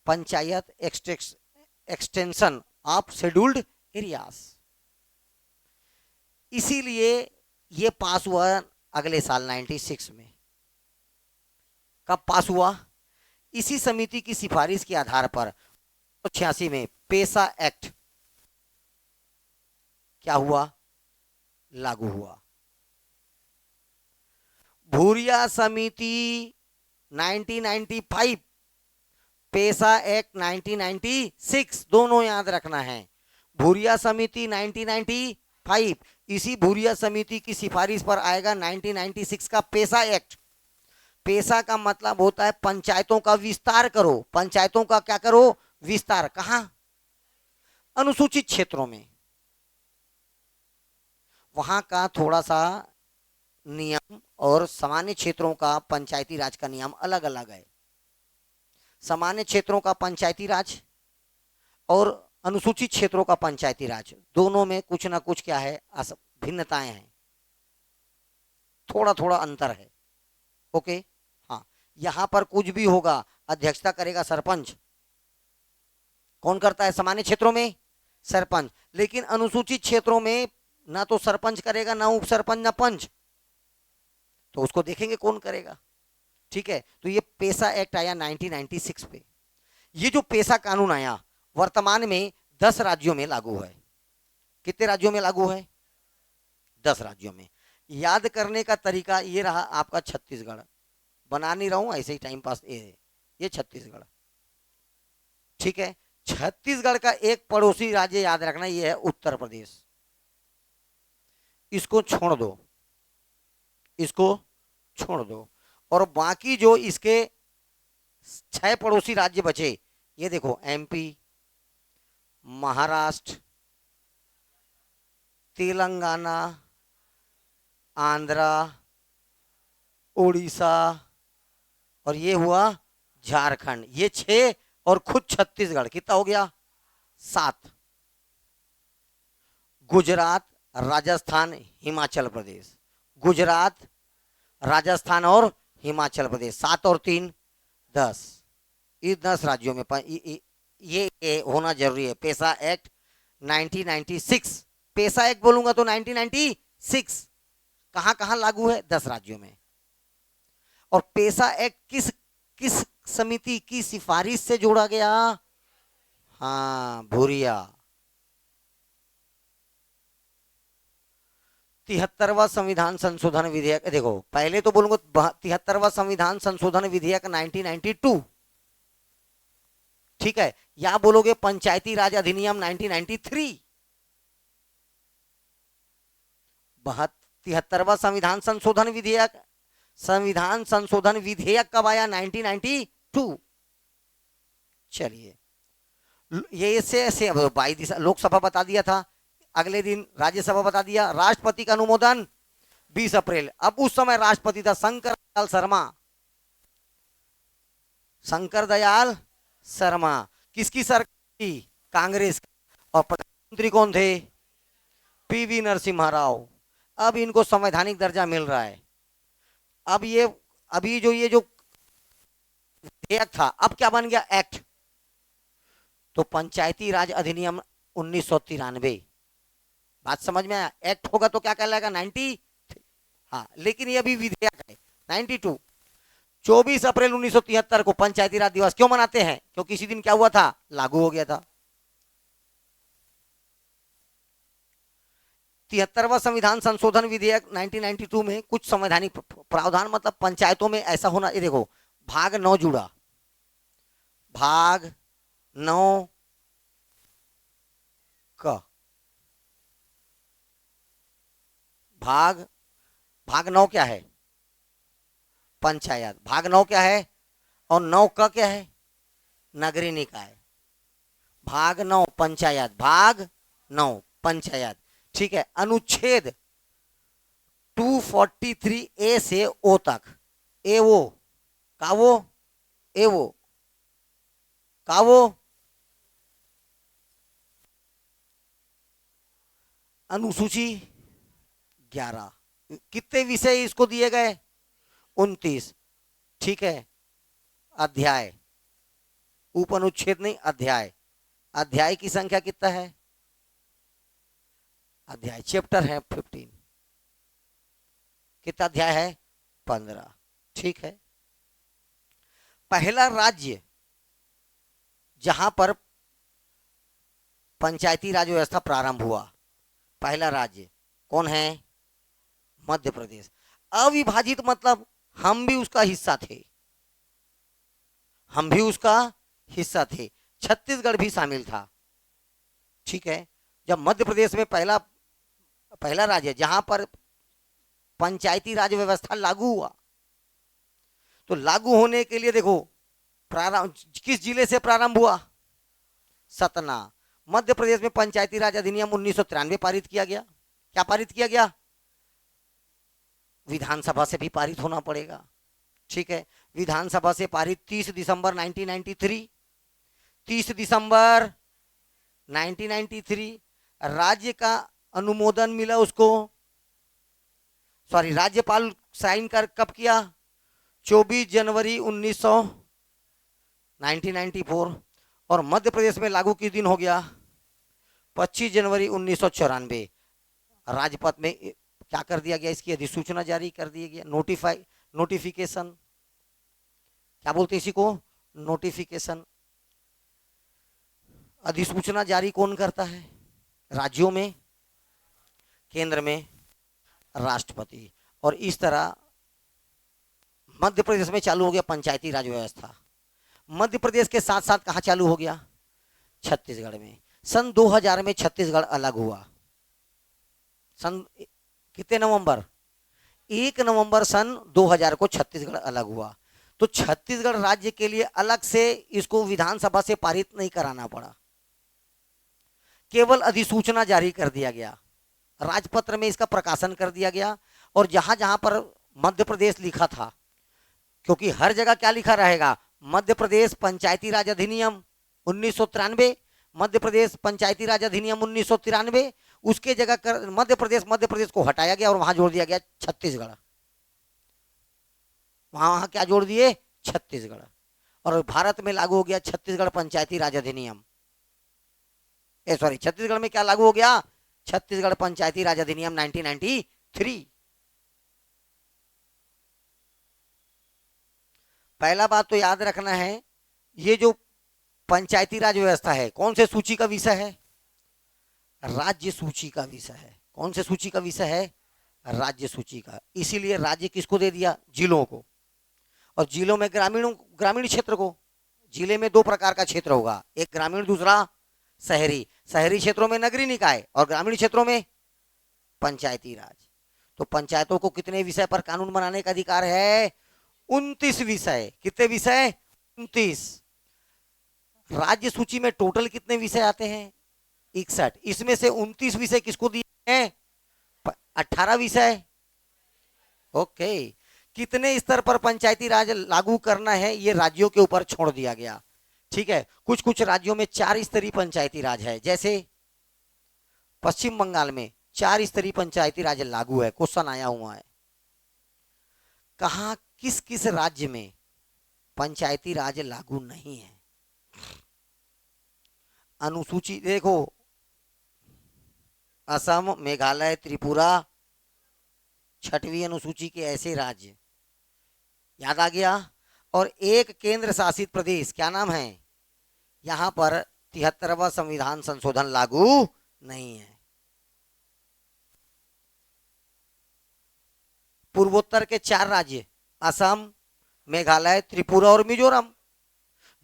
Panchayat extension of scheduled areas. इसीलिए ये पास हुआ अगले साल 96 में। कब पास हुआ? इसी समिति की सिफारिश के आधार पर 86 में पेशा एक्ट क्या हुआ? लागू हुआ। भूरिया समिति 1995, पेशा एक्ट 1996, दोनों याद रखना है। भूरिया समिति 1995, इसी भूरिया समिति की सिफारिश पर आएगा 1996 का पेशा एक्ट। पेशा का मतलब होता है पंचायतों का विस्तार करो। पंचायतों का क्या करो? विस्तार। कहां? अनुसूचित क्षेत्रों में। वहां का थोड़ा सा नियम और सामान्य क्षेत्रों का पंचायती राज का नियम अलग अलग है। सामान्य क्षेत्रों का पंचायती राज और अनुसूचित क्षेत्रों का पंचायती राज, दोनों में कुछ ना कुछ क्या है? भिन्नताएं हैं, थोड़ा थोड़ा अंतर है। ओके, हाँ। यहां पर कुछ भी होगा अध्यक्षता करेगा सरपंच। कौन करता है सामान्य क्षेत्रों में? सरपंच। लेकिन अनुसूचित क्षेत्रों में ना तो सरपंच करेगा, ना उप सरपंच, ना पंच, तो उसको देखेंगे कौन करेगा। ठीक है, तो ये पेशा एक्ट आया 1996 पे। ये जो पेशा कानून आया वर्तमान में 10 राज्यों में लागू है। कितने राज्यों में लागू है? 10 राज्यों में। याद करने का तरीका ये रहा आपका छत्तीसगढ़, बना नहीं रहा हूं ऐसे ही टाइम पास। ये छत्तीसगढ़, ठीक है। छत्तीसगढ़ का एक पड़ोसी राज्य याद रखना, ये है उत्तर प्रदेश। इसको छोड़ दो, इसको छोड़ दो, और बाकी जो इसके 6 पड़ोसी राज्य बचे, ये देखो एमपी, महाराष्ट्र, तेलंगाना, आंध्रा, उड़ीसा, और ये हुआ झारखंड। ये 6 और खुद छत्तीसगढ़, कितना हो गया? 7। गुजरात, राजस्थान, हिमाचल प्रदेश, गुजरात, राजस्थान और हिमाचल प्रदेश, 7 और 3 10। इस 10 राज्यों में ये होना जरूरी है। पेशा एक्ट 1996, पेशा एक्ट बोलूंगा तो 1996 कहां कहां लागू है? 10 राज्यों में। और पेशा एक्ट किस किस समिति की सिफारिश से जोड़ा गया? हाँ, भूरिया। 73वां संविधान संशोधन विधेयक, देखो पहले तो बोलूंगा 73वां संविधान संशोधन विधेयक 1992, ठीक है, या बोलोगे पंचायती राज अधिनियम 1993। 73वां संविधान संशोधन विधेयक, संविधान संशोधन विधेयक कब आया? 1992। चलिए, ये ऐसे 22 लोकसभा बता दिया था, अगले दिन राज्यसभा बता दिया, राष्ट्रपति का अनुमोदन 20 अप्रैल। अब उस समय राष्ट्रपति था शंकर दयाल शर्मा, शंकर दयाल शर्मा। किसकी सरकार थी? कांग्रेस। और प्रधानमंत्री कौन थे? पीवी नरसिम्हा राव। अब इनको संवैधानिक दर्जा मिल रहा है। अब ये अभी जो ये जो विधेयक था, अब क्या बन गया? एक्ट। तो पंचायती राज अधिनियम 1993, बात समझ में आया? एक्ट होगा तो क्या कहलाएगा? 90। हाँ, लेकिन ये अभी विधेयक है 92। 24 अप्रैल 1973 को पंचायती राज दिवस क्यों मनाते हैं? क्योंकि इसी दिन क्या हुआ था? लागू हो गया था। 73वां संविधान संशोधन विधेयक 1992 में कुछ संवैधानिक प्रावधान, मतलब पंचायतों में ऐसा होना। ये देखो, भाग 9 जुड़ा, भाग 9 का भाग 9 क्या है? पंचायत। भाग 9 क्या है? और 9 का क्या है? नगरीय निकाय। भाग 9 पंचायत, भाग 9 पंचायत, ठीक है। अनुच्छेद 243 ए से ओ तक, ए वो का वो, ए वो का वो, अनुसूची 11। कितने विषय इसको दिए गए? 29, ठीक है। अध्याय, उप अनुच्छेद नहीं, अध्याय। अध्याय की संख्या कितना है? अध्याय, चैप्टर है 15। कितना अध्याय है? 15, ठीक है। पहला राज्य जहां पर पंचायती राज व्यवस्था प्रारंभ हुआ, पहला राज्य कौन है? मध्य प्रदेश। अविभाजित मतलब हम भी उसका हिस्सा थे, हम भी उसका हिस्सा थे। छत्तीसगढ़ भी शामिल था, ठीक है। जब मध्य प्रदेश में पहला राज्य जहां पर पंचायती राज व्यवस्था लागू हुआ, तो लागू होने के लिए देखो प्रारंभ किस जिले से प्रारंभ हुआ? सतना। मध्य प्रदेश में पंचायती राज अधिनियम 1993 पारित किया गया। क्या पारित किया गया? विधानसभा से भी पारित होना पड़ेगा, ठीक है। विधानसभा से पारित 30 दिसंबर 1993, 30 दिसंबर 1993। राज्य का अनुमोदन मिला उसको, सॉरी, राज्यपाल साइन कर कब किया? 24 जनवरी 1994। और मध्य प्रदेश में लागू किस दिन हो गया? 25 जनवरी 1994 राजपथ में क्या कर दिया गया, इसकी अधिसूचना जारी कर दिया गया, नोटिफिकेशन, क्या बोलते हैं इसी को, नोटिफिकेशन। अधिसूचना जारी कौन करता है, राज्यों में, केंद्र में राष्ट्रपति। और इस तरह मध्य प्रदेश में चालू हो गया पंचायती राज व्यवस्था। मध्य प्रदेश के साथ साथ कहाँ चालू हो गया, छत्तीसगढ़ में। सन 2000 में छत्तीसगढ़ अलग हुआ। सन कितने नवंबर, 1 नवंबर सन 2000 को छत्तीसगढ़ अलग हुआ। तो छत्तीसगढ़ राज्य के लिए अलग से इसको विधानसभा से पारित नहीं कराना पड़ा, केवल अधिसूचना जारी कर दिया गया, राजपत्र में इसका प्रकाशन कर दिया गया। और जहां जहां पर मध्य प्रदेश लिखा था, क्योंकि हर जगह क्या लिखा रहेगा, मध्य प्रदेश पंचायती राज अधिनियम 1993, मध्य प्रदेश पंचायती राज अधिनियम 1993, उसके जगह मध्य प्रदेश को हटाया गया और वहां जोड़ दिया गया छत्तीसगढ़। वहां क्या जोड़ दिए, छत्तीसगढ़। और भारत में लागू हो गया छत्तीसगढ़ पंचायती राज अधिनियम, छत्तीसगढ़ में क्या लागू हो गया, छत्तीसगढ़ पंचायती राज अधिनियम 1993। पहला बात तो याद रखना है, ये जो पंचायती राज व्यवस्था है कौन से सूची का विषय है, राज्य सूची का विषय है। कौन से सूची का विषय है, राज्य सूची का। इसीलिए राज्य किसको दे दिया, जिलों को। और जिलों में ग्रामीण क्षेत्र को। जिले में 2 प्रकार का क्षेत्र होगा, एक ग्रामीण, दूसरा शहरी। शहरी क्षेत्रों में नगरीय निकाय और ग्रामीण क्षेत्रों में पंचायती राज। तो पंचायतों को कितने विषय पर कानून बनाने का अधिकार है, 29 विषय। कितने विषय, 29। राज्य सूची में टोटल कितने विषय आते हैं, 61। इसमें से 29 विषय किसको दिए हैं, 18 विषय। ओके, कितने स्तर पर पंचायती राज लागू करना है ये राज्यों के ऊपर छोड़ दिया गया। ठीक है, कुछ कुछ राज्यों में 4 स्तरीय पंचायती राज है, जैसे पश्चिम बंगाल में 4 स्तरीय पंचायती राज लागू है। क्वेश्चन आया हुआ है, कहा किस किस राज्य में पंचायती राज लागू नहीं है। अनुसूची देखो, असम, मेघालय, त्रिपुरा 6वीं अनुसूची के ऐसे राज्य, याद आ गया। और एक केंद्र शासित प्रदेश, क्या नाम है, यहां पर 73वां संविधान संशोधन लागू नहीं है। पूर्वोत्तर के 4 राज्य, असम, मेघालय, त्रिपुरा और मिजोरम,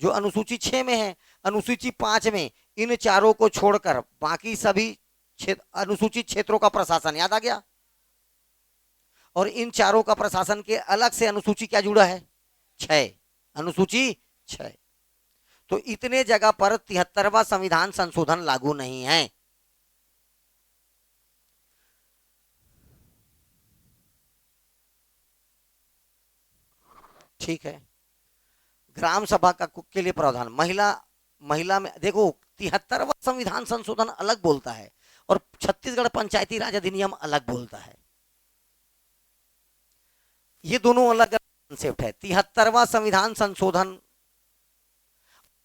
जो अनुसूची 6 में है। अनुसूची 5 में इन चारों को छोड़कर बाकी सभी अनुसूचित क्षेत्रों का प्रशासन, याद आ गया। और इन चारों का प्रशासन के अलग से अनुसूची क्या जुड़ा है, 6, अनुसूची 6। तो इतने जगह पर 73वां संविधान संशोधन लागू नहीं है। ठीक है, ग्राम सभा का के लिए प्रावधान, महिला में देखो 73वां संविधान संशोधन अलग बोलता है और छत्तीसगढ़ पंचायती राज अधिनियम अलग बोलता है। ये दोनों अलग कॉन्सेप्ट है। 73वां संविधान संशोधन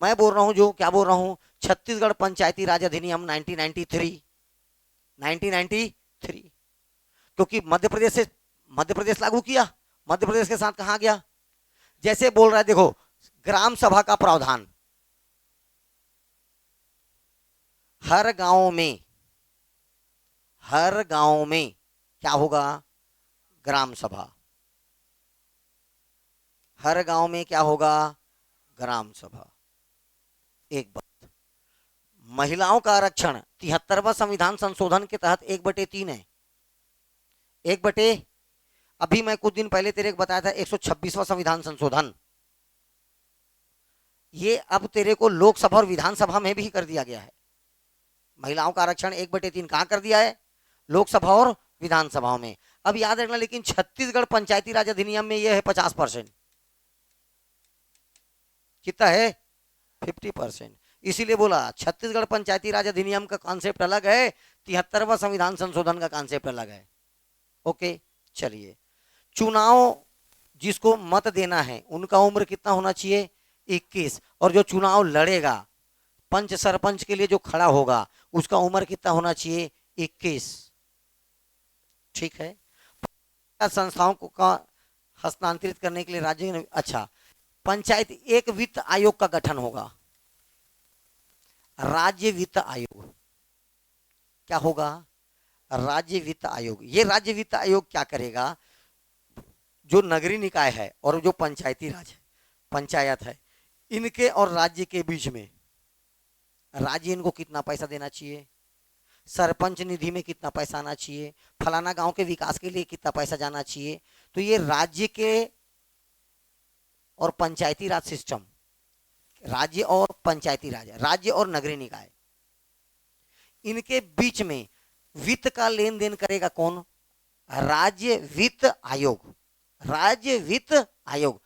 मैं बोल रहा हूं, जो क्या बोल रहा हूं, छत्तीसगढ़ पंचायती राज अधिनियम 1993, क्योंकि मध्य प्रदेश लागू किया, मध्य प्रदेश के साथ कहा गया। जैसे बोल रहा है, देखो ग्राम सभा का प्रावधान, हर गांव में क्या होगा, ग्राम सभा। हर गांव में क्या होगा, ग्राम सभा। एक बात, महिलाओं का आरक्षण 73वां संविधान संशोधन के तहत 1/3 है। 1/, अभी मैं कुछ दिन पहले तेरे को बताया था 126वां संविधान संशोधन, ये अब तेरे को लोकसभा और विधानसभा में भी कर दिया गया है। महिलाओं का आरक्षण 1/3 कहां कर दिया है, लोकसभा और विधानसभाओं में। अब याद रखना, लेकिन छत्तीसगढ़ पंचायती राज अधिनियम में यह है 50%। कितना है, 50%। इसीलिए बोला छत्तीसगढ़ पंचायती राज अधिनियम का कॉन्सेप्ट अलग है, 73वां संविधान संशोधन का कॉन्सेप्ट अलग है। ओके, चलिए, चुनाव जिसको मत देना है उनका उम्र कितना होना चाहिए, 21। और जो चुनाव लड़ेगा, पंच सरपंच के लिए जो खड़ा होगा, उसका उम्र कितना होना चाहिए? 21। ठीक है। संस्थाओं को का हस्तांतरित करने के लिए राज्य ने, अच्छा, पंचायत एक वित्त आयोग का गठन होगा। राज्य वित्त आयोग क्या होगा? राज्य वित्त आयोग। ये राज्य वित्त आयोग क्या करेगा? जो नगरीय निकाय है और जो पंचायती राज है, पंचायत है, इनके और राज्य के बीच में राज्य इनको कितना पैसा देना चाहिए, सरपंच निधि में कितना पैसा आना चाहिए, फलाना गांव के विकास के लिए कितना पैसा जाना चाहिए, तो ये राज्य के और पंचायती राज सिस्टम, राज्य और पंचायती राज, राज्य और नगरीय निकाय, इनके बीच में वित्त का लेन देन करेगा कौन? राज्य वित्त आयोग। राज्य वित्त आयोग।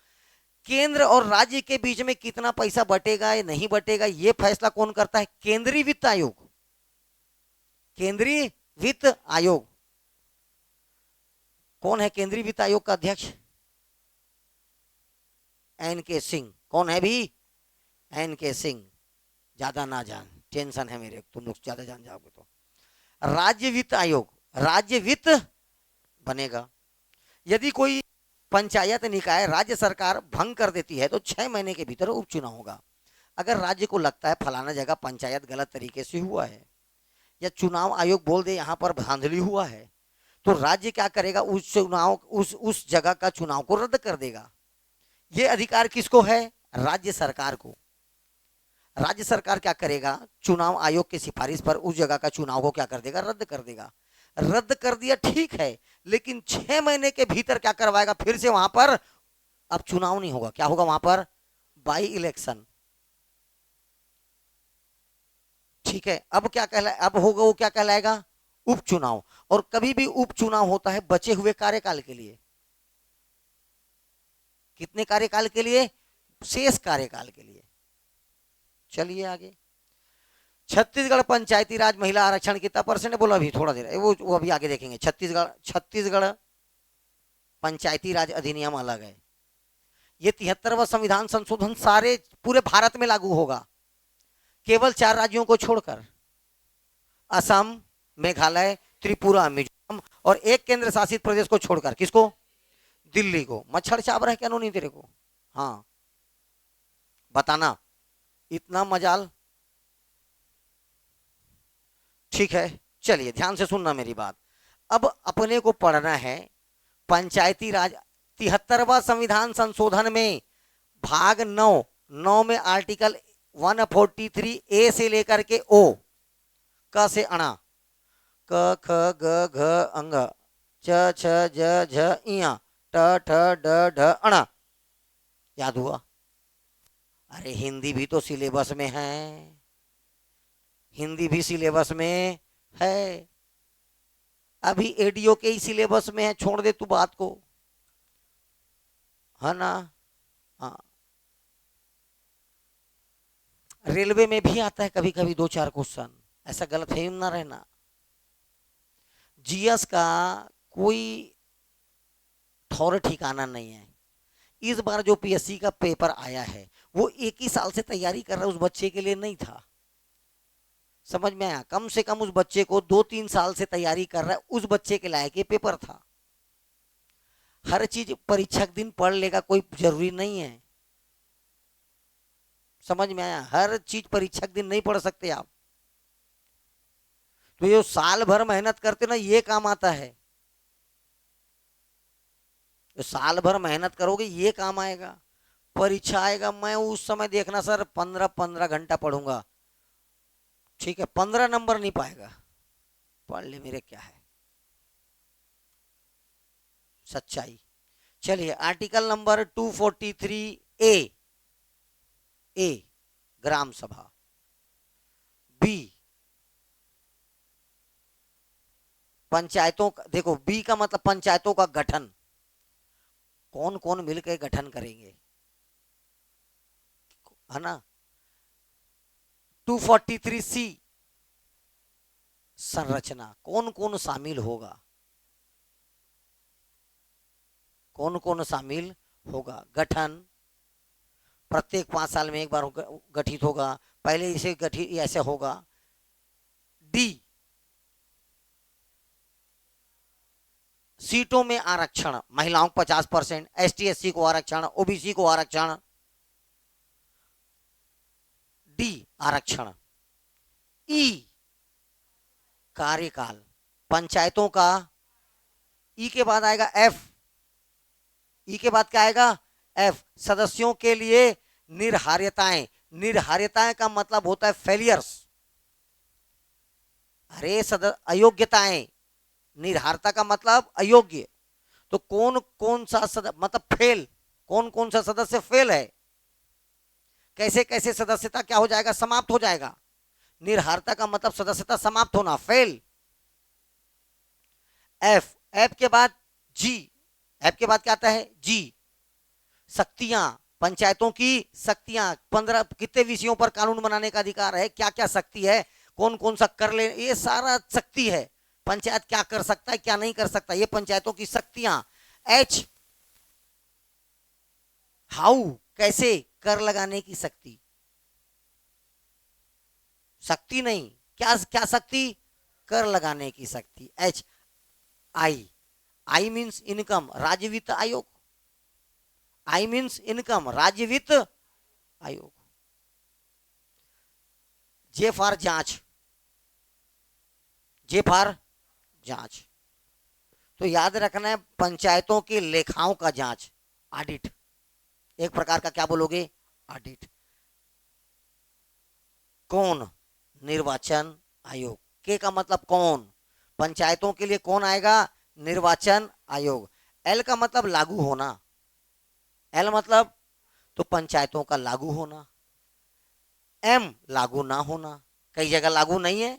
केंद्र और राज्य के बीच में कितना पैसा बटेगा या नहीं बटेगा, यह फैसला कौन करता है? केंद्रीय वित्त आयोग। केंद्रीय वित्त आयोग। कौन है केंद्रीय वित्त आयोग का अध्यक्ष? एन.के. सिंह। कौन है भी? एन.के. सिंह। ज्यादा ना जान, टेंशन है मेरे, तुम लोग ज्यादा जान जाओगे तो। राज्य वित्त आयोग, राज्य वित्त बनेगा। यदि कोई पंचायत निकाय राज्य सरकार भंग कर देती है तो 6 महीने के भीतर उपचुनाव होगा। अगर राज्य को लगता है फलाना जगह पंचायत गलत तरीके से हुआ है या चुनाव आयोग बोल दे यहाँ पर धांधली हुआ है, तो राज्य क्या करेगा? उस चुनाव उस जगह का चुनाव को रद्द कर देगा। ये अधिकार किसको है? राज्य सरकार को। राज्य सरकार क्या करेगा? चुनाव आयोग की सिफारिश पर उस जगह का चुनाव को क्या कर देगा? रद्द कर देगा। रद्द कर दिया, ठीक है, लेकिन 6 महीने के भीतर क्या करवाएगा? फिर से वहां पर अब चुनाव नहीं होगा। क्या होगा वहां पर? By election. ठीक है। अब क्या कहलाए? अब होगा वो क्या कहलाएगा? उपचुनाव। और कभी भी उपचुनाव होता है बचे हुए कार्यकाल के लिए। कितने कार्यकाल के लिए? शेष कार्यकाल के लिए। चलिए आगे। छत्तीसगढ़ पंचायती राज महिला आरक्षण कितना परसेंट बोला? अभी थोड़ा देर, वो अभी आगे देखेंगे। छत्तीसगढ़ पंचायती राज अधिनियम अलग है। ये 73वां संविधान संशोधन सारे पूरे भारत में लागू होगा, केवल 4 राज्यों को छोड़कर, असम, मेघालय, त्रिपुरा, मिजोरम और एक केंद्र शासित प्रदेश को छोड़कर। किसको? दिल्ली को। मच्छर चाव रहा है क्या नहीं तेरे को? हाँ बताना, इतना मजाल। ठीक है, चलिए ध्यान से सुनना मेरी बात। अब अपने को पढ़ना है पंचायती राज 73वां संविधान संशोधन में भाग 9 में आर्टिकल 143 ए से लेकर के ओ, क से अणा, क ख ग घ अंग, च छ ज झ इया, ट ठ ड ढ अणा। याद हुआ? अरे हिंदी भी तो सिलेबस में है, हिंदी भी सिलेबस में है। अभी एडीओ के ही सिलेबस में है, छोड़ दे तू बात को, है ना? हाँ, रेलवे में भी आता है कभी कभी 2-4 क्वेश्चन, ऐसा गलतफहमी ना रहना। जीएस का कोई ठौर ठिकाना नहीं है। इस बार जो पीएससी का पेपर आया है वो एक ही साल से तैयारी कर रहा है, उस बच्चे के लिए नहीं था। समझ में आया? कम से कम उस बच्चे को 2-3 साल से तैयारी कर रहा है, उस बच्चे के लायक ये पेपर था। हर चीज परीक्षा के दिन पढ़ लेगा कोई जरूरी नहीं है। समझ में आया? हर चीज परीक्षा के दिन नहीं पढ़ सकते आप। तो ये साल भर मेहनत करते ना, ये काम आता है। तो साल भर मेहनत करोगे ये काम आएगा। परीक्षा आएगा, मैं उस समय देखना सर 15-15 घंटा पढ़ूंगा, ठीक है, 15 नंबर नहीं पाएगा। पढ़ ले मेरे, क्या है सच्चाई। चलिए आर्टिकल नंबर 243 ए ग्राम सभा, बी पंचायतों का, देखो बी का मतलब पंचायतों का गठन, कौन कौन मिलकर गठन करेंगे, है ना? 243 सी संरचना, कौन कौन शामिल होगा, कौन कौन शामिल होगा। गठन प्रत्येक 5 साल में एक बार गठित होगा। पहले इसे गठित ऐसे होगा, डी, सीटों में आरक्षण, महिलाओं को 50%, एसटी एससी को आरक्षण, ओबीसी को आरक्षण, डी आरक्षण। ई कार्यकाल पंचायतों का, ई के बाद आएगा एफ, ई के बाद क्या आएगा एफ, सदस्यों के लिए निर्हार्यताएं, निर्हार्यताएं का मतलब होता है फेलियर्स, अरे अयोग्यताएं, निर्हारता का मतलब अयोग्य, तो कौन कौन सा मतलब फेल, कौन कौन सा सदस्य फेल है, कैसे कैसे सदस्यता क्या हो जाएगा, समाप्त हो जाएगा। निर्हारता का मतलब सदस्यता समाप्त होना, फेल। एफ, एफ के बाद जी, एफ के बाद क्या आता है जी, शक्तियां, पंचायतों की शक्तियां, 15 कितने विषयों पर कानून बनाने का अधिकार है, क्या क्या शक्ति है, कौन कौन सा कर ले, ये सारा शक्ति है, पंचायत क्या कर सकता है क्या नहीं कर सकता, ये पंचायतों की शक्तियां। एच, हाउ, कैसे, कर लगाने की शक्ति, शक्ति नहीं, क्या क्या शक्ति, कर लगाने की शक्ति। H, I, I means income, राज्य वित्त आयोग, आई मीन्स इनकम, राज्य वित्त आयोग। जे फॉर जांच, जे फॉर जांच, तो याद रखना है पंचायतों के लेखाओं का जांच, ऑडिट, एक प्रकार का क्या बोलोगे ऑडिट। कौन, निर्वाचन आयोग, के का मतलब कौन, पंचायतों के लिए कौन आएगा, निर्वाचन आयोग। एल का मतलब लागू होना, एल मतलब तो पंचायतों का लागू होना। एम, लागू ना होना, कई जगह लागू नहीं है।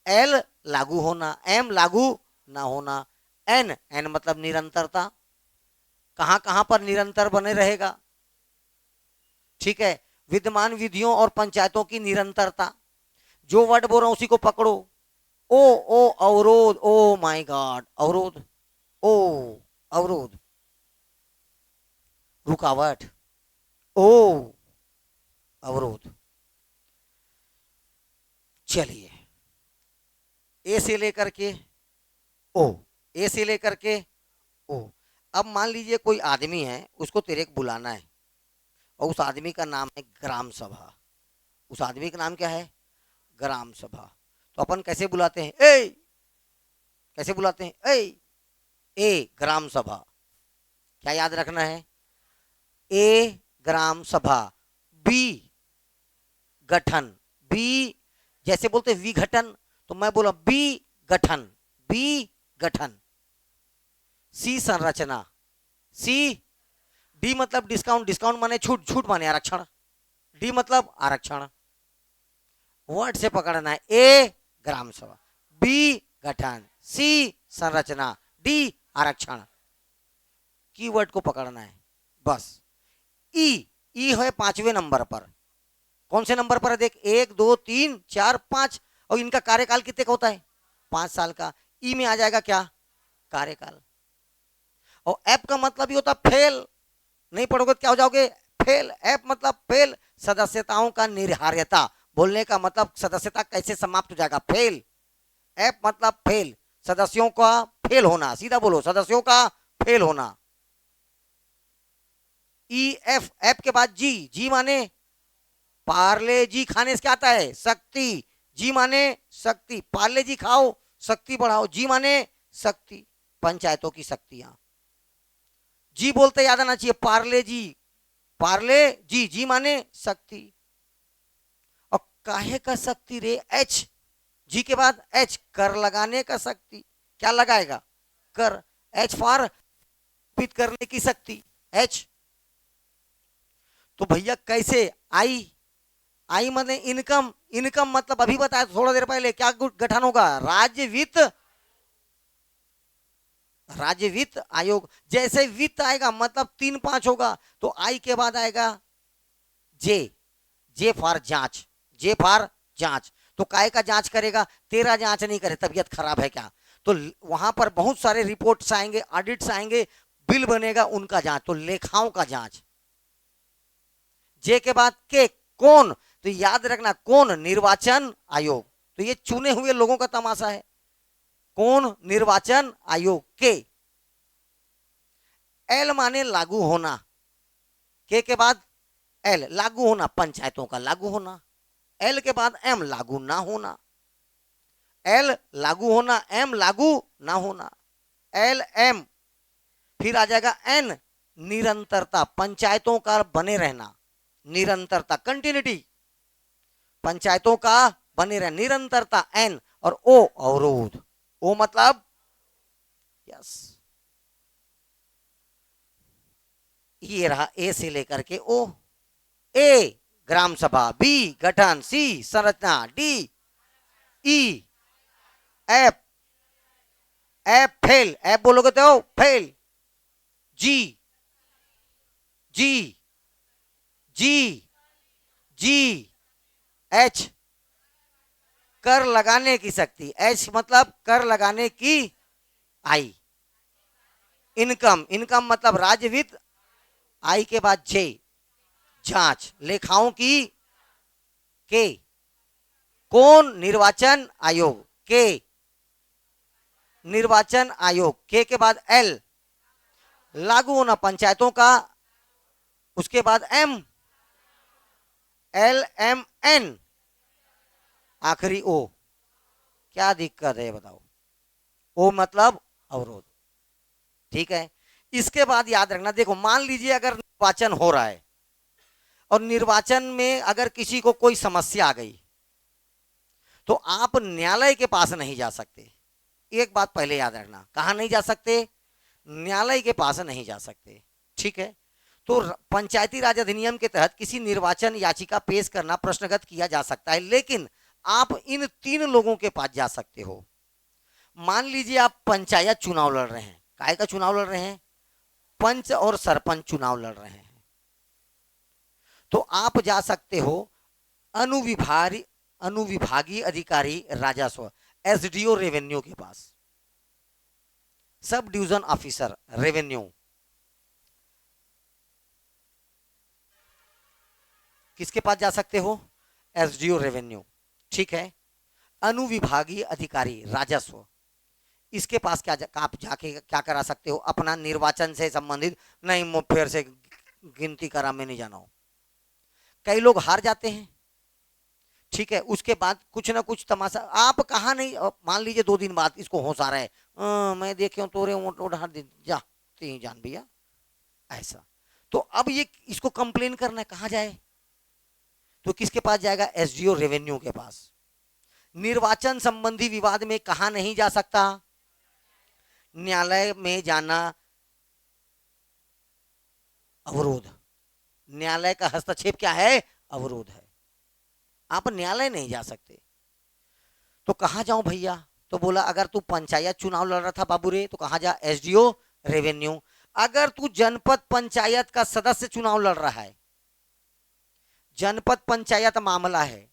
एल, लागू होना, एम, लागू ना होना। एन, एन मतलब निरंतरता, कहां कहां पर निरंतर बने रहेगा, ठीक है, विद्यमान विधियों और पंचायतों की निरंतरता, जो वर्ड बोल रहा हूं उसी को पकड़ो। ओ अवरोध, ओ माय गॉड, अवरोध, ओ अवरोध, रुकावट, ओ अवरोध। चलिए, ए से लेकर के ओ, ए से लेकर के ओ। अब मान लीजिए कोई आदमी है, उसको तेरे को बुलाना है, और उस आदमी का नाम है ग्राम सभा, उस आदमी का नाम क्या है, ग्राम सभा। तो अपन कैसे बुलाते हैं, ए, कैसे बुलाते हैं, ए ग्राम सभा, क्या याद रखना है, ए ग्राम सभा। बी गठन, बी जैसे बोलते विघटन, तो मैं बोला बी गठन, बी गठन। सी संरचना, सी, डी मतलब डिस्काउंट, डिस्काउंट माने छूट, छूट माने आरक्षण, डी मतलब आरक्षण, वर्ड से पकड़ना है। ए ग्राम सभा, बी गठन, सी संरचना, डी आरक्षण, कीवर्ड को पकड़ना है बस। ई, ई है 5वें नंबर पर, कौन से नंबर पर है देख, 1 2 3 4 5, और इनका कार्यकाल कितने का होता है, 5 साल का। ई में आ जाएगा क्या, कार्यकाल। और एफ का मतलब ही होता फेल, नहीं पढ़ोगे तो क्या हो जाओगे, फेल। एफ मतलब फेल, सदस्यताओं का निर्हार्यता, बोलने का मतलब सदस्यता कैसे समाप्त हो जाएगा, फेल। एफ मतलब फेल, सदस्यों का फेल होना, सीधा बोलो सदस्यों का फेल होना। ई एफ, एफ के बाद जी, जी माने पार्ले जी खाने से क्या आता है, शक्ति, जी माने शक्ति, पार्ले जी खाओ शक्ति बढ़ाओ, जी माने शक्ति, पंचायतों की शक्तियां। जी बोलते याद आना चाहिए, पार्ले जी, पार्ले जी, जी माने शक्ति। और काहे का शक्ति रे, एच, जी के बाद एच, कर लगाने का शक्ति, क्या लगाएगा, कर। एच फॉर पित करने की शक्ति, एच। तो भैया कैसे, आई, आई मतलब इनकम, इनकम मतलब अभी बताया थोड़ा देर पहले, क्या गठन होगा, राज्य वित्त, राज्य वित्त आयोग। जैसे वित्त आएगा मतलब 3 5 होगा, तो आई के बाद आएगा जे, जे फॉर जांच, जे फॉर जांच। तो काय का जांच करेगा, तेरा जांच नहीं करे, तबीयत खराब है क्या, तो वहां पर बहुत सारे रिपोर्ट्स आएंगे, ऑडिट्स आएंगे, बिल बनेगा, उनका जांच, तो लेखाओं का जांच। जे के बाद के, कौन, तो याद रखना कौन? निर्वाचन आयोग। तो ये चुने हुए लोगों का तमाशा है। कौन? निर्वाचन आयोग के। एल माने लागू होना, के बाद एल लागू होना, पंचायतों का लागू होना। एल के बाद एम लागू ना होना। एल लागू होना, एम लागू ना होना। एल एम, फिर आ जाएगा एन निरंतरता, पंचायतों का बने रहना, निरंतरता, कंटिन्यूटी, पंचायतों का बने रहना, निरंतरता एन। और ओ अवरोध। ओ मतलब यस, ये रहा ए से लेकर के ओ। ए ग्राम सभा, बी गठन, सी संरचना, D E F, F fail, F बोलोगे तो फेल। जी जी जी जी एच कर लगाने की शक्ति, एच मतलब कर लगाने की, आई इनकम, इनकम मतलब राज्य वित्त, आई के बाद जे जांच, लेखाओं की, के कौन? निर्वाचन आयोग, के निर्वाचन आयोग, के बाद एल लागू होना पंचायतों का, उसके बाद एम एल एम एन, आखिरी ओ। क्या दिक्कत है बताओ? ओ मतलब अवरोध। ठीक है, इसके बाद याद रखना, देखो मान लीजिए अगर निर्वाचन हो रहा है और निर्वाचन में अगर किसी को कोई समस्या आ गई तो आप न्यायालय के पास नहीं जा सकते। एक बात पहले याद रखना, कहां नहीं जा सकते? न्यायालय के पास नहीं जा सकते। ठीक है, तो पंचायती राज अधिनियम के तहत किसी निर्वाचन याचिका पेश करना प्रश्नगत किया जा सकता है, लेकिन आप इन तीन लोगों के पास जा सकते हो। मान लीजिए आप पंचायत चुनाव लड़ रहे हैं, काय का चुनाव लड़ रहे हैं? पंच और सरपंच चुनाव लड़ रहे हैं, तो आप जा सकते हो अनुविभागीय अधिकारी राजस्व, एसडीओ रेवेन्यू के पास, सब डिवीजन ऑफिसर रेवेन्यू, किसके पास जा सकते हो? SDO revenue. ठीक है, अनुविभागीय अधिकारी राजस्व, इसके पास क्या आप जाके क्या करा सकते हो? अपना निर्वाचन से संबंधित, नहीं फिर से गिनती करा में नहीं जाना हो। कई लोग हार जाते हैं, ठीक है, उसके बाद कुछ ना कुछ तमाशा, आप कहा नहीं, मान लीजिए 2 दिन बाद इसको होश आ रहा है, मैं देखे तोरे जा तीन जान भैया, ऐसा। तो अब ये इसको कंप्लेन करना है, कहाँ जाए? तो किसके पास जाएगा? एसडीओ रेवेन्यू के पास। निर्वाचन संबंधी विवाद में कहा नहीं जा सकता? न्यायालय में जाना अवरोध। न्यायालय का हस्तक्षेप क्या है? अवरोध है। आप न्यायालय नहीं जा सकते। तो कहां जाऊं भैया? तो बोला अगर तू पंचायत चुनाव लड़ रहा था बाबू रे, तो कहां जा? SDO revenue. अगर तू जनपद पंचायत का सदस्य चुनाव लड़ रहा है, जनपद पंचायत मामला है,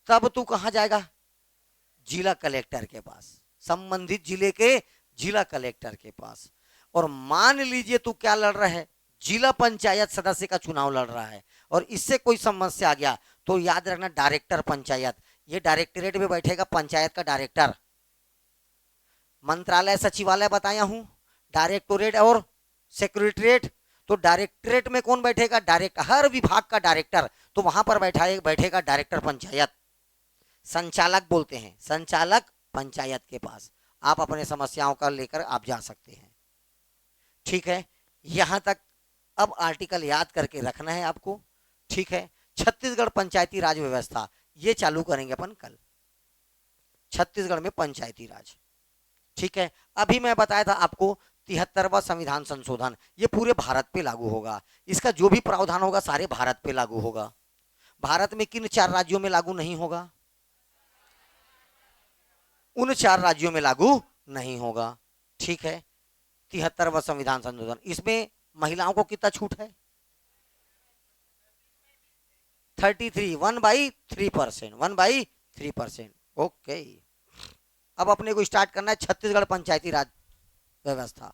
तब तू कहां जाएगा? जिला कलेक्टर के पास, संबंधित जिले के जिला कलेक्टर के पास। और मान लीजिए तू क्या लड़ रहा है? जिला पंचायत सदस्य का चुनाव लड़ रहा है और इससे कोई समस्या आ गया, तो याद रखना डायरेक्टर पंचायत, ये डायरेक्टरेट में बैठेगा पंचायत का डायरेक्टर। मंत्रालय सचिवालय बताया हूं, डायरेक्टोरेट और सेक्रेटरीट। तो डायरेक्टरेट में कौन बैठेगा? डायरेक्टर, हर विभाग का डायरेक्टर, तो वहां पर बैठेगा डायरेक्टर पंचायत। संचालक बोलते हैं, संचालक पंचायत के पास आप अपने समस्याओं का लेकर आप जा सकते हैं। ठीक है, यहां तक अब आर्टिकल याद करके रखना है आपको। ठीक है, छत्तीसगढ़ पंचायती राज व्यवस्था ये चालू करेंगे अपन कल, छत्तीसगढ़ में पंचायती राज। ठीक है, अभी मैं बताया था आपको 73वां संविधान संशोधन, ये पूरे भारत पे लागू होगा। इसका जो भी प्रावधान होगा सारे भारत पे लागू होगा। भारत में किन 4 राज्यों में लागू नहीं होगा? उन 4 राज्यों में लागू नहीं होगा। ठीक है, 73वां संविधान संशोधन, इसमें महिलाओं को कितना छूट है? 33, 1/3%, 1/3%। ओके, अब अपने को स्टार्ट करना है छत्तीसगढ़ पंचायती राज व्यवस्था।